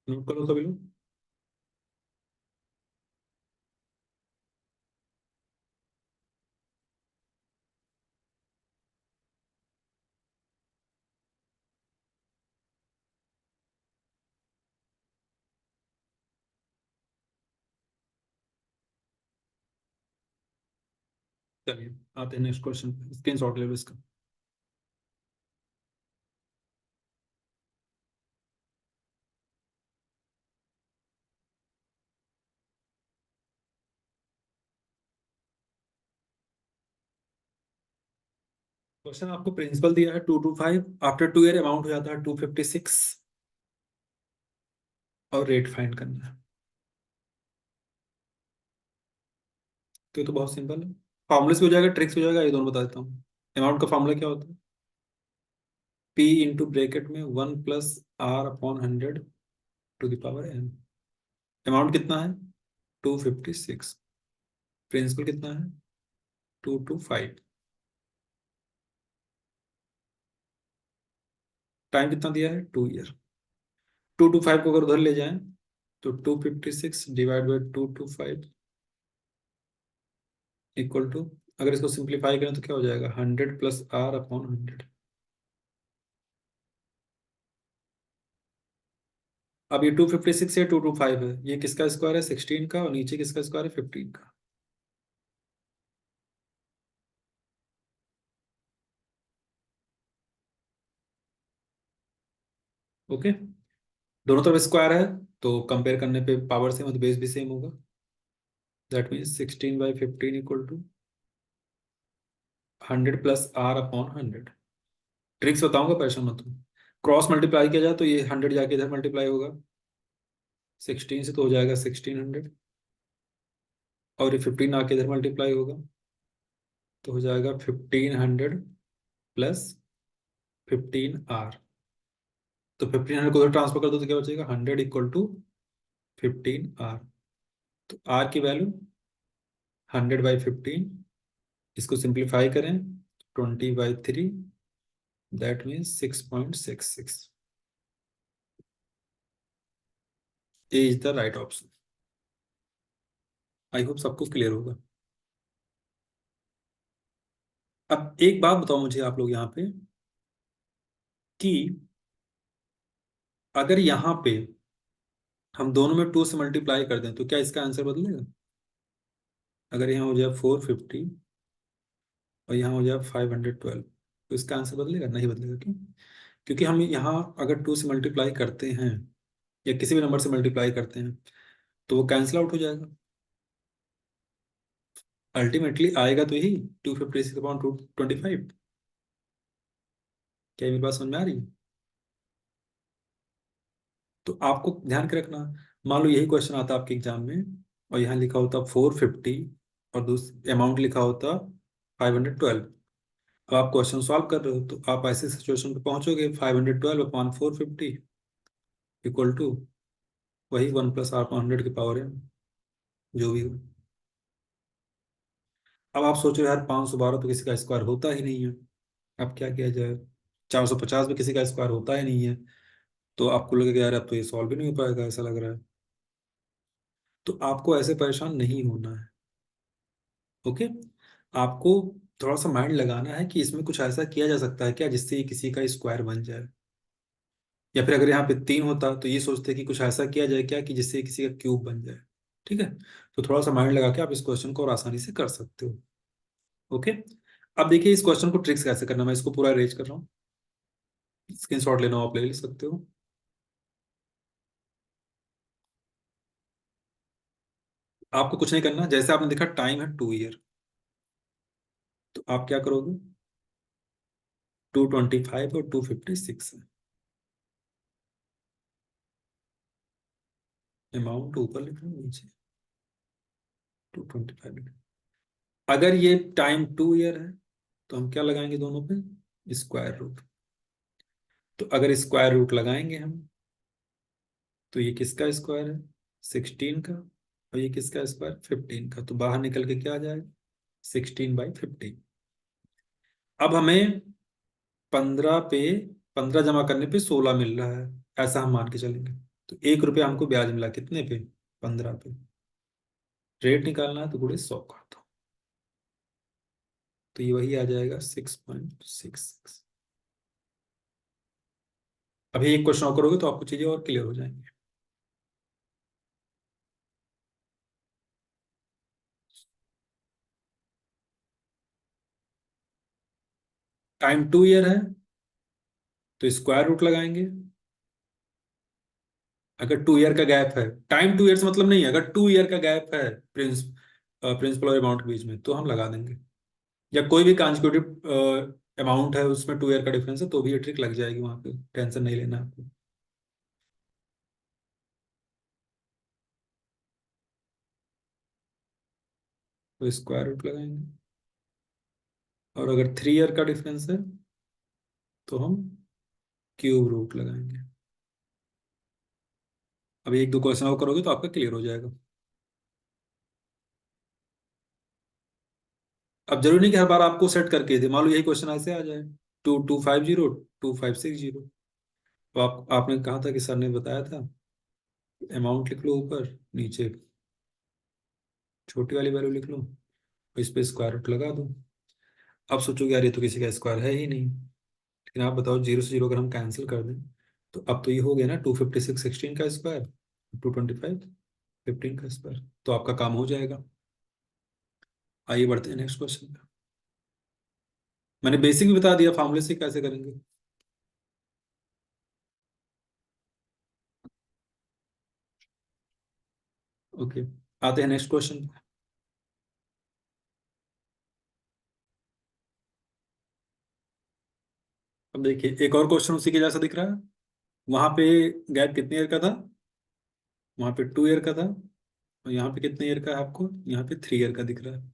नोट करो सभी लोग। चलिए आते हैं नेक्स्ट क्वेश्चन पे, स्क्रीन शॉट ले लो इसका। क्वेश्चन आपको प्रिंसिपल दिया है 225, आफ्टर 2 ईयर अमाउंट हो जाता है 256, और रेट फाइंड करना है। तो ये तो बहुत सिंपल है, फॉर्मूले से हो जाएगा, ट्रिक्स हो जाएगा, ये दोनों बता देता हूँ। अमाउंट का फॉर्मूला क्या होता है? पी इंटू ब्रैकेट में 1 + r/100 to the power n। Amount कितना है? 256। प्रिंसिपल कितना है? 225। टाइम कितना दिया है? 2 ईयर। 225 को अगर उधर ले जाएं तो 256 ÷ 225 इक्वल टू, अगर इसको सिंप्लीफाई करें तो क्या हो जाएगा? 100 + r/100। अब ये 256 या 225 है, ये किसका स्क्वायर है? 16 का, और नीचे किसका स्क्वायर है? 15 का। ओके, दोनों तरफ स्क्वायर है तो कंपेयर करने पे पावर सेम है तो बेस भी सेम होगा। That means 16/15 equal to 100 + r/100। Tricks बताऊंगा, परेशान मत हो। क्रॉस मल्टीप्लाई किया जाए तो ये 100 जाके इधर मल्टीप्लाई होगा, 16 से तो हो जाएगा 1600, और ये 15 आके इधर मल्टीप्लाई होगा तो हो जाएगा 1500 + 15r। तो 1500 को उधर ट्रांसफर कर दो तो क्या बचेगा? 100 इक्वल टू 15r। तो r की वैल्यू 100/15, इसको सिंप्लीफाई करें 20/3, that means 6.66। A is the right option. I hope सबको क्लियर होगा। अब एक बात बताओ मुझे आप लोग यहाँ पे, कि अगर यहाँ पे हम दोनों में 2 से मल्टीप्लाई कर दें तो क्या इसका आंसर बदलेगा? अगर यहाँ हो जाए 450 और यहाँ हो जाए 512, तो इसका आंसर बदलेगा? नहीं बदलेगा। क्यों? क्योंकि हम यहाँ अगर 2 से मल्टीप्लाई करते हैं या किसी भी नंबर से मल्टीप्लाई करते हैं तो वो कैंसिल आउट हो जाएगा। अल्टीमेटली आएगा तो यही 256/225। क्या ये मेरी बात समझ में आ रही है? तो आपको ध्यान के रखना, मान लो यही क्वेश्चन आता आपके एग्जाम में और यहाँ लिखा होता 450 और दूसरा अमाउंट लिखा होता 512। अब आप क्वेश्चन सॉल्व कर रहे हो तो आप ऐसे सिचुएशन पे पहुंचोगे, 512/450 इक्वल टू वही 1 + r/100 की पावर है, जो भी हो। अब आप सोचो यार 512 तो किसी का स्क्वायर होता ही नहीं है, अब क्या किया जाए? 450 भी किसी का स्क्वायर होता ही नहीं है। तो आपको लगेगा यार अब तो ये सॉल्व भी नहीं हो पाएगा, ऐसा लग रहा है। तो आपको ऐसे परेशान नहीं होना है। ओके, आपको थोड़ा सा माइंड लगाना है कि इसमें कुछ ऐसा किया जा सकता है क्या जिससे ये किसी का स्क्वायर बन जाए, या फिर अगर यहाँ पे 3 होता तो ये सोचते कि कुछ ऐसा किया जाए क्या कि जिससे ये किसी का क्यूब बन जाए। ठीक है, तो थोड़ा सा माइंड लगा के आप इस क्वेश्चन को और आसानी से कर सकते हो। ओके, अब देखिए इस क्वेश्चन को ट्रिक्स कैसे करना, मैं इसको पूरा अरेंज कर रहा हूँ। स्क्रीन शॉट लेना हो आप ले सकते हो। आपको कुछ नहीं करना, जैसे आपने देखा टाइम है 2 ईयर, तो आप क्या करोगे? 225 और 256 है। अमाउंट ऊपर लिख रहा हूँ, नीचे 225। अगर ये टाइम 2 ईयर है तो हम क्या लगाएंगे दोनों पे? Square root. तो अगर स्क्वायर रूट लगाएंगे हम तो ये किसका स्क्वायर है? 16 का, और ये किसका स्क्वायर? 15 का। तो बाहर निकल के क्या आ जाएगा? 16/15। अब हमें 15 पे 15 जमा करने पे 16 मिल रहा है, ऐसा हम मान के चलेंगे। तो 1 रुपया हमको ब्याज मिला, कितने पे? 15 पे। रेट निकालना है तो गुणे 100 कर दो, तो ये वही आ जाएगा 6.66। अभी एक क्वेश्चन और करोगे तो आपको चीजें और क्लियर हो जाएंगी। टाइम 2 ईयर है तो स्क्वायर रूट लगाएंगे। अगर 2 ईयर का गैप है, टाइम 2 ईयर से मतलब नहीं है, अगर 2 ईयर का गैप है प्रिंसिपल और अमाउंट के बीच में तो हम लगा देंगे, या कोई भी कॉन्जिक्यूटिव अमाउंट है उसमें 2 ईयर का डिफरेंस है तो भी ये ट्रिक लग जाएगी, वहां पे टेंशन नहीं लेना आपको। तो स्क्वायर रूट लगाएंगे। और अगर 3 ईयर का डिफरेंस है तो हम क्यूब रूट लगाएंगे। अब एक दो क्वेश्चन और करोगे तो आपका क्लियर हो जाएगा। अब जरूरी नहीं कि हर बार आपको सेट करके दे, मान लो यही क्वेश्चन ऐसे आ जाए 2250 2560, तो आपने कहा था कि सर ने बताया था अमाउंट लिख लो ऊपर, नीचे छोटी वाली वैल्यू लिख लो, इस पे स्क्वायर रूट लगा दो। अब सोचोगे यार ये तो किसी का स्क्वायर है ही नहीं, लेकिन आप बताओ जीरो से जीरो अगर हम कैंसिल कर दें तो अब तो ये हो गया ना 256 16 का स्क्वायर, 225 15 का स्क्वायर, तो आपका काम हो जाएगा। आइए बढ़ते हैं नेक्स्ट क्वेश्चन पे। मैंने बेसिक भी बता दिया फॉर्मूले से कैसे करेंगे। ओके, आते हैं नेक्स्ट क्वेश्चन। अब देखिए एक और क्वेश्चन उसी के जैसा दिख रहा है। वहां पे गैप कितने ईयर का था, वहां पे 2 ईयर का था, और यहाँ पे कितने ईयर का है आपको, यहाँ पे 3 ईयर का दिख रहा है।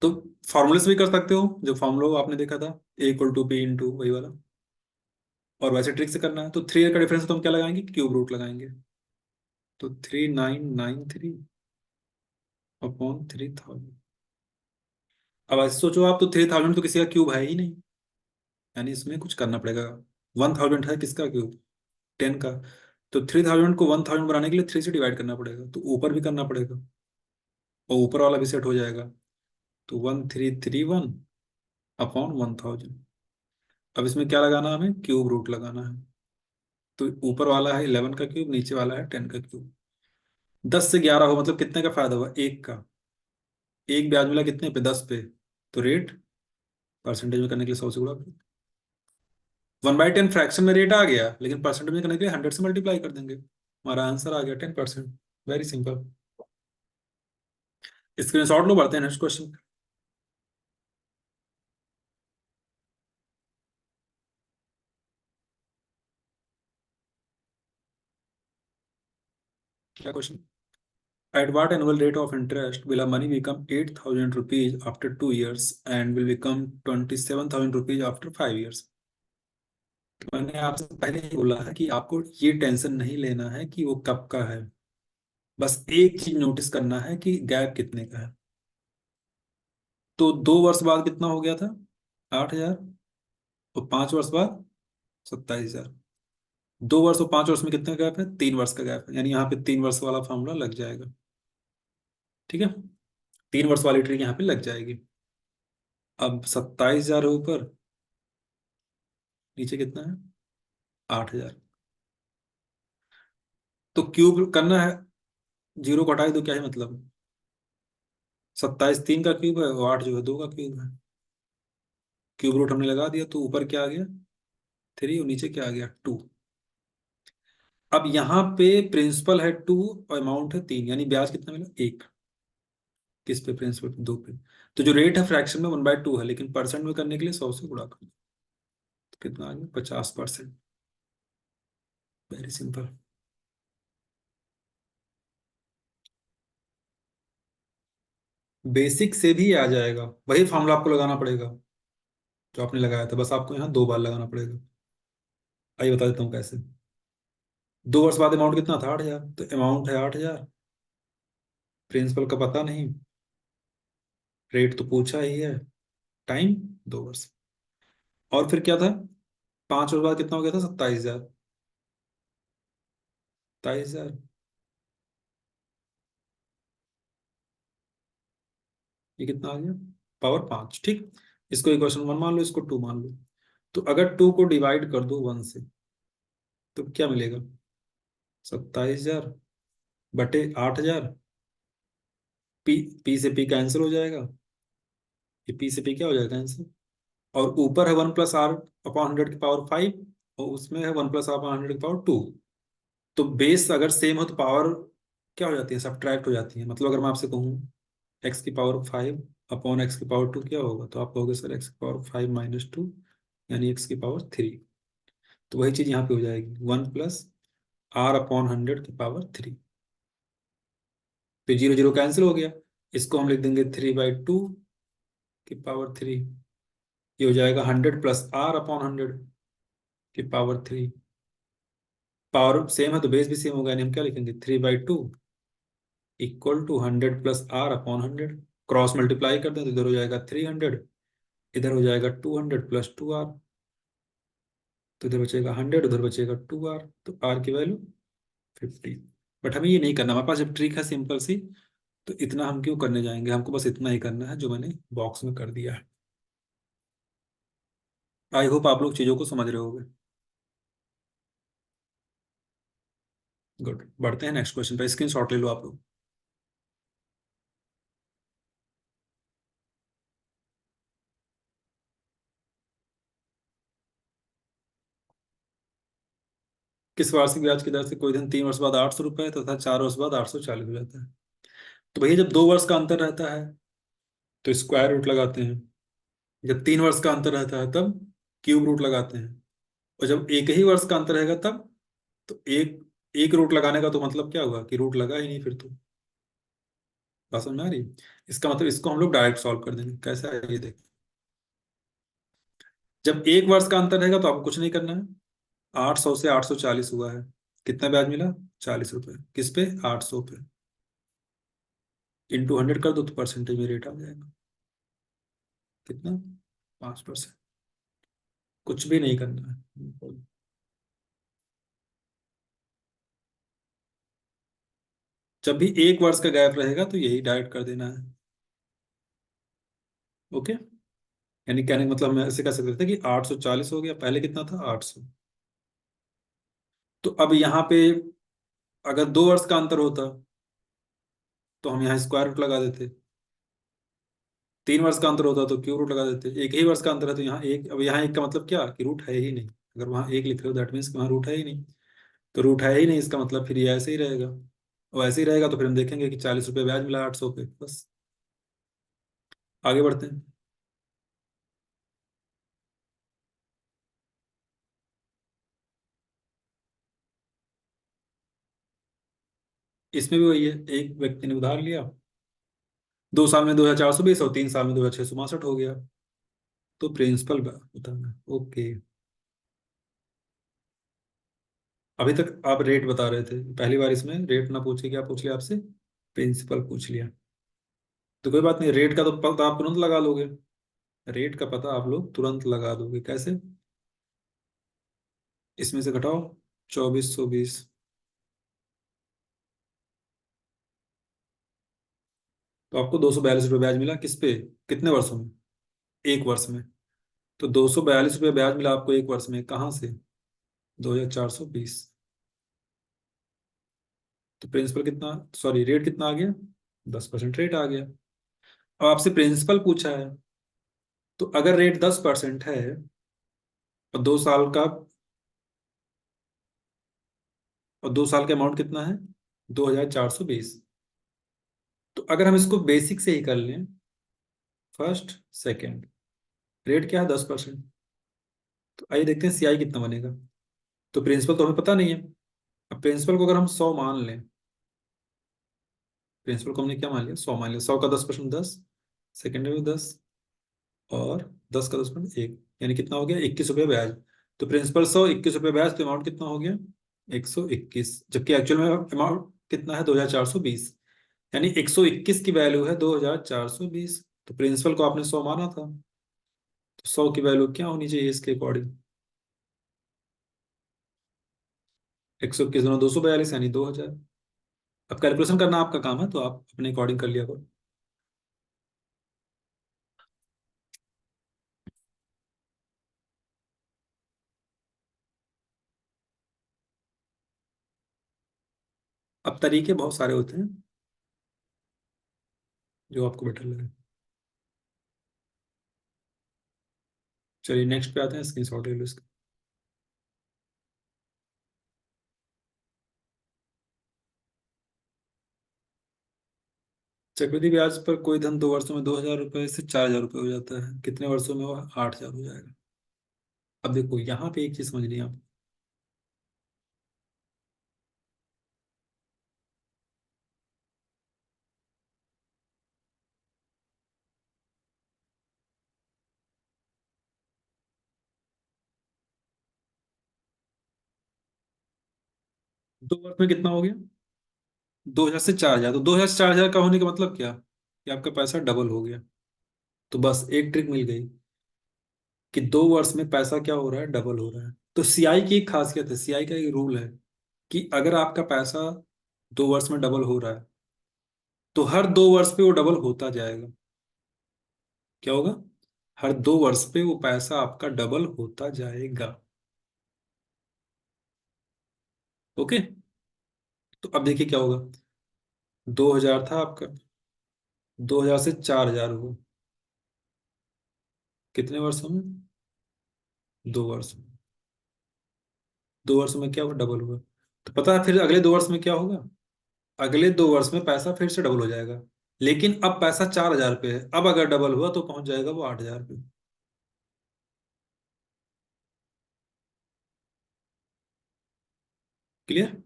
तो फॉर्मूले से भी कर सकते हो, जो फॉर्मूला आपने देखा था A = P × वही वाला। और वैसे ट्रिक से करना है तो 3 ईयर का डिफरेंस तो हम क्या लगाएंगे, क्यूब रूट लगाएंगे। तो 3993 अपॉन 3000। अब ऐसे सोचो आप, तो 3000 तो किसी का क्यूब है ही नहीं, यानी इसमें कुछ करना पड़ेगा। 1000 है किसका क्यूब, 10 का। तो 3000 को 1000 बनाने के लिए 3 से डिवाइड करना पड़ेगा, तो ऊपर भी करना पड़ेगा और ऊपर वाला भी सेट हो जाएगा। तो 1331 अपॉन 1000। अब इसमें क्या लगाना है, हमें क्यूब रूट लगाना है। तो ऊपर वाला है 11 का क्यूब, नीचे वाला है 10 का क्यूब। 10 से 11 हो मतलब कितने का फायदा हुआ, एक का। एक ब्याज मिला कितने पे, 10 पे। तो रेट परसेंटेज में करने के लिए 100 से गुणा। 1/10 फ्रैक्शन में रेट आ गया, लेकिन परसेंटेज में करने के लिए 100 से मल्टीप्लाई कर देंगे, हमारा आंसर आ गया 10%। Very simple. स्क्रीनशॉट लो, बढ़ते हैं नेक्स्ट क्वेश्चन। क्या question, at what annual rate of interest will a money become 8000 rupees after 2 years and will become 27,000 rupees after 5 years। मैंने आपसे पहले ही बोला है कि आपको ये टेंशन नहीं लेना है कि वो कब का है, बस एक चीज नोटिस करना है कि गैप कितने का है। तो 2 वर्ष बाद कितना हो गया था, 8000, और 5 वर्ष बाद 27,000। 2 वर्ष और 5 वर्ष में कितने का गैप है, 3 वर्ष का गैप है, यानी यहाँ पे 3 वर्ष वाला फॉर्मूला लग जाएगा। ठीक है, 3 वर्ष वाली ट्रिक यहाँ पे लग जाएगी। अब 27,000 है ऊपर, नीचे कितना है, 8,000। तो क्यूब करना है, जीरो को हटाई दो, क्या है मतलब, 27 3 का क्यूब है और 8 जो है 2 का क्यूब है। क्यूब रूट हमने लगा दिया, तो ऊपर क्या आ गया, 3, और नीचे क्या आ गया, 2। अब यहाँ पे प्रिंसिपल है 2 और अमाउंट है 3, यानी ब्याज कितना मिला, 1। किस पे, प्रिंसिपल पे, 2 पे। तो जो रेट है फ्रैक्शन में 1/2 है, लेकिन परसेंट में करने के लिए 100 से गुणा कर, तो कितना आ गया, 50%। Very simple. बेसिक से भी आ जाएगा, वही फॉर्मूला आपको लगाना पड़ेगा जो आपने लगाया था, बस आपको यहाँ 2 बार लगाना पड़ेगा। आइए बता देता हूँ कैसे। 2 वर्ष बाद अमाउंट कितना था, 8,000, तो अमाउंट है 8,000, प्रिंसिपल का पता नहीं, रेट तो पूछा ही है, टाइम 2 वर्ष। और फिर क्या था, 5 वर्ष बाद कितना हो गया था, 27,000। 27,000, ये कितना आ गया, पावर 5। ठीक, इसको इक्वेशन 1 मान लो, इसको 2 मान लो। तो अगर 2 को डिवाइड कर दो 1 से, तो क्या मिलेगा, 27,000 बटे 8,000। पी, पी से पी कैंसिल हो जाएगा, ये पी से पी क्या हो जाएगा, कैंसिल। और ऊपर है 1+r/100⁵, और उसमें है 1+r/100⁵ तो बेस अगर सेम हो तो पावर क्या हो जाती है, सब्ट्रैक्ट हो जाती है। मतलब अगर मैं आपसे कहूँ x⁵ क्या होगा, तो आप कहोगे सर x⁵ यानी x⁵, तो वही चीज यहाँ पे हो जाएगी 1+r/100⁵। तो जीरो जीरो कैंसिल हो गया, इसको हम लिख देंगे 3/2 की पावर 3, ये हो जाएगा 100 + r/100 की पावर 3। पावर सेम है तो बेस भी सेम होगा, यानी हम क्या लिखेंगे, 3/2 = 100 + r/100। क्रॉस मल्टीप्लाई कर दें तो इधर हो जाएगा 300, इधर हो जाएगा 200 + 2r, तो इधर बचेगा 100, उधर बचेगा 2r, तो r की वैल्यू 50। बट हमें ये नहीं करना, हमारे पास जब ट्रिक है सिंपल सी, तो इतना हम क्यों करने जाएंगे, हमको बस इतना ही करना है जो मैंने बॉक्स में कर दिया है। आई होप आप लोग चीज़ों को समझ रहे होगे। गुड, बढ़ते हैं नेक्स्ट क्वेश्चन पे, स्क्रीन शॉट ले लो आप लोग। किस वार्षिक ब्याज की दर से कोई धन 3 वर्ष बाद 800 रुपये तथा 4 वर्ष बाद 840 हो जाता है। तो भैया जब 2 वर्ष का अंतर रहता है तो स्क्वायर रूट लगाते हैं, जब 3 वर्ष का अंतर रहता है तब क्यूब रूट लगाते हैं, और जब एक ही वर्ष का अंतर रहेगा तब, तो एक एक रूट लगाने का तो मतलब क्या हुआ कि रूट लगा ही नहीं फिर तो। बात समझ में आ रही है? इसका मतलब इसको हम लोग डायरेक्ट सॉल्व कर देंगे, कैसा है ये देख। जब 1 वर्ष का अंतर रहेगा तो आपको कुछ नहीं करना है, 800 से 840 हुआ है, कितना ब्याज मिला, 40 रुपए, किस पे, 800 पे, इंटू 100 कर दो तो परसेंटेज में रेट आ जाएगा, कितना, 5%। कुछ भी नहीं करना है। जब भी 1 वर्ष का गैप रहेगा तो यही डायरेक्ट कर देना है। ओके, यानी कहने का मतलब हम ऐसे कह सकते थे कि 840 हो गया, पहले कितना था, 800। तो अब यहाँ पे अगर 2 वर्ष का अंतर होता तो हम यहाँ स्क्वायर रूट लगा देते, 3 वर्ष का अंतर होता तो क्यूब रूट लगा देते, एक ही वर्ष का अंतर है तो यहाँ एक, अब यहाँ एक का मतलब क्या कि रूट है ही नहीं, अगर वहाँ एक लिख रहे हो दैट मीन्स वहाँ रूट है ही नहीं, तो रूट है ही नहीं इसका मतलब फिर ये ऐसे ही रहेगा, और ऐसे ही रहेगा तो फिर हम देखेंगे कि 40 रुपये ब्याज मिला 800 पे, बस। आगे बढ़ते हैं। इसमें भी वही है, एक व्यक्ति ने उधार लिया, 2 साल में 2420 और 3 साल में 2662 हो गया, तो प्रिंसिपल बताना, ओके। अभी तक आप रेट बता रहे थे, पहली बार इसमें रेट ना पूछे, क्या पूछ लिया आपसे, प्रिंसिपल पूछ लिया। तो कोई बात नहीं, रेट का तो पता आप तुरंत लगा लोगे, रेट का पता आप लोग तुरंत लगा दोगे, कैसे, इसमें से घटाओ 2420, तो आपको 242 रुपये ब्याज मिला, किस पे, कितने वर्षों में, 1 वर्ष में। तो 242 रुपये ब्याज मिला आपको 1 वर्ष में, कहाँ से, 2420। तो प्रिंसिपल कितना, सॉरी रेट कितना आ गया, 10% रेट आ गया। अब आपसे प्रिंसिपल पूछा है, तो अगर रेट 10% है और 2 साल का, और 2 साल का अमाउंट कितना है, 2420, तो अगर हम इसको बेसिक से ही कर लें, फर्स्ट सेकंड, रेट क्या है, 10%, तो आइए देखते हैं सीआई कितना बनेगा। तो प्रिंसिपल तो हमें पता नहीं है, अब प्रिंसिपल को अगर हम 100 मान लें, प्रिंसिपल को हमने क्या मान लिया, 100 मान लिया, 100 का 10% 10, सेकेंड में 10, और 10 का 10% 1, यानी कितना हो गया, 21 रुपये ब्याज। तो प्रिंसिपल 100, 21 रुपये ब्याज, तो अमाउंट कितना हो गया, 121, जबकि एक्चुअल में अमाउंट कितना है, 2420, यानी 121 की वैल्यू है 2420। तो प्रिंसिपल को आपने 100 माना था, तो 100 की वैल्यू क्या होनी चाहिए इसके अकॉर्डिंग, 121 दोनों 242, यानी 2000। अब कैलकुलेशन करना आपका काम है, तो आप अपने अकॉर्डिंग कर लिया करो। अब तरीके बहुत सारे होते हैं, जो आपको बेटर लगे। चलिए नेक्स्ट पे आते हैं, स्क्रीन शॉट ले लो इसका। चक्रवृद्धि ब्याज पर कोई धन 2 वर्षों में 2000 रुपये से 4000 रुपये हो जाता है, कितने वर्षों में वो 8000 हो जाएगा। अब देखो यहाँ पे एक चीज समझनी है आप, 2 वर्ष में कितना हो गया? 2,000 से 4,000। तो 2,000 से 4,000 का होने का मतलब क्या, कि आपका पैसा डबल हो गया। तो बस एक ट्रिक मिल गई कि 2 वर्ष में पैसा क्या हो रहा है, डबल हो रहा है। तो सीआई की एक खासियत है, सीआई का एक रूल है कि अगर आपका पैसा 2 वर्ष में डबल हो रहा है, तो हर 2 वर्ष पे वो डबल होता जाएगा। क्या होगा? हर 2 वर्ष पे वो पैसा आपका डबल होता जाएगा। ओके। तो अब देखिए क्या होगा। 2,000 था आपका, 2,000 से 4,000 हुआ। कितने वर्षों में? 2 वर्ष में। 2 वर्ष में क्या हुआ, डबल हुआ। तो पता है फिर अगले 2 वर्ष में क्या होगा? अगले 2 वर्ष में पैसा फिर से डबल हो जाएगा। लेकिन अब पैसा 4,000 पे है, अब अगर डबल हुआ तो पहुंच जाएगा वो 8,000 पे। क्लियर?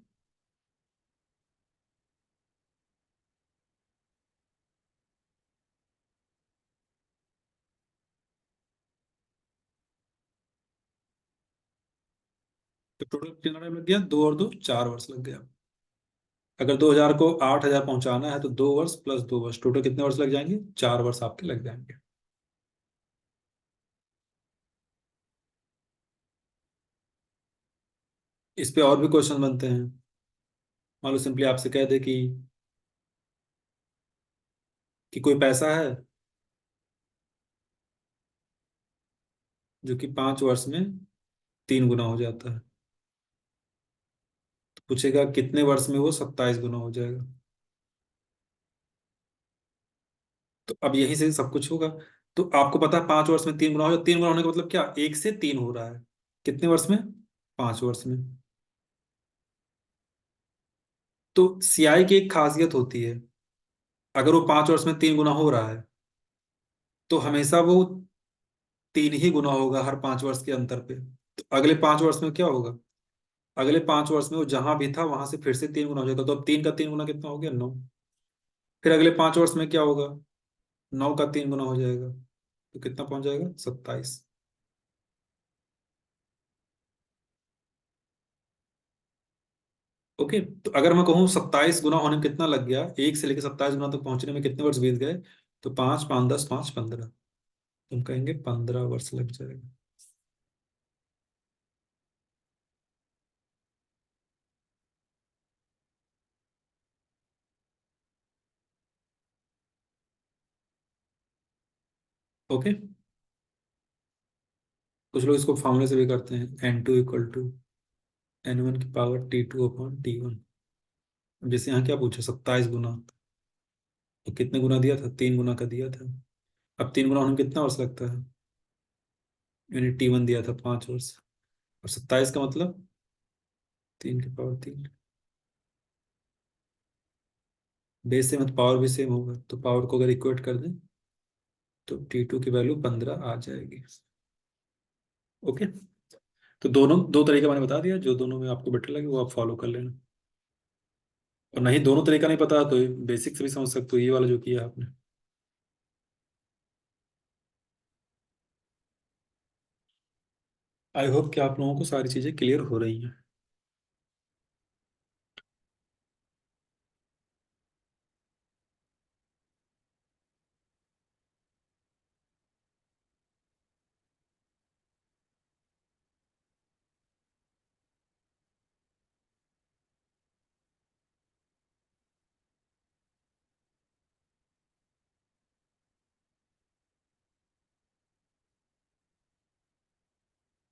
तो टोटल कितना टाइम लग गया? 2 और 2 4 वर्ष लग गया। अगर 2,000 को 8,000 पहुंचाना है तो 2 वर्ष प्लस 2 वर्ष, टोटल कितने वर्ष लग जाएंगे? 4 वर्ष आपके लग जाएंगे। इस पे और भी क्वेश्चन बनते हैं। मान लो सिंपली आपसे कह दे कि कोई पैसा है जो कि 5 वर्ष में 3 गुना हो जाता है। तो पूछेगा कितने वर्ष में वो 27 गुना हो जाएगा। तो अब यहीं से सब कुछ होगा। तो आपको पता है 5 वर्ष में 3 गुना हो जाए, 3 गुना होने का मतलब क्या, 1 से 3 हो रहा है। कितने वर्ष में? 5 वर्ष में। तो सीआई की एक खासियत होती है, अगर वो 5 वर्ष में 3 गुना हो रहा है तो हमेशा वो 3 ही गुना होगा हर 5 वर्ष के अंतर पे। तो अगले 5 वर्ष में क्या होगा? अगले 5 वर्ष में वो जहां भी था वहां से फिर से 3 गुना हो जाएगा। तो अब 3 का 3 गुना कितना हो गया? 9। फिर अगले 5 वर्ष में क्या होगा? 9 का 3 गुना हो जाएगा, तो कितना पहुंच जाएगा? 27। ओके। तो अगर मैं कहूँ 27 गुना होने में कितना लग गया, 1 से लेकर 27 गुना तक पहुंचने में कितने वर्ष बीत गए, तो 5 5 10 5 15। तुम कहेंगे 15 वर्ष लग जाएगा। ओके। कुछ लोग इसको फॉर्मूले से भी करते हैं, N2 = N1 की पावर T2/T1। जैसे यहाँ क्या पूछा, 27 गुना, तो कितने गुना दिया था? 3 गुना का दिया था। अब 3 गुना होने में कितना वर्ष लगता है? यानी T1 दिया था 5 वर्ष। और 27 का मतलब 3 की पावर 3। बेस सेम है तो पावर भी सेम होगा, तो पावर को अगर इक्वेट कर दें तो T2 की वैल्यू 15 आ जाएगी। ओके। तो दोनों दो तरीके मैंने बता दिया, जो दोनों में आपको बेटर लगे वो आप फॉलो कर लेना। और नहीं दोनों तरीका नहीं पता तो बेसिक से भी समझ सकते हो, ये वाला जो किया आपने। आई होप कि आप लोगों को सारी चीजें क्लियर हो रही हैं।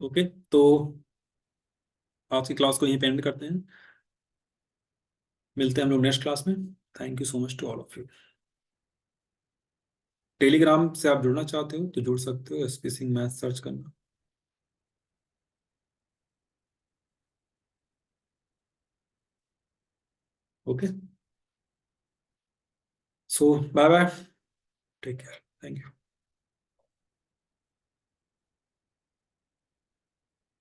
ओके। तो आज की क्लास को यहीं पे एंड करते हैं। मिलते हैं हम लोग नेक्स्ट क्लास में। Thank you so much to all of you. Telegram से आप जुड़ना चाहते हो तो जुड़ सकते हो, एसपी सिंह मैथ सर्च करना। Okay. So bye bye. Take care. Thank you.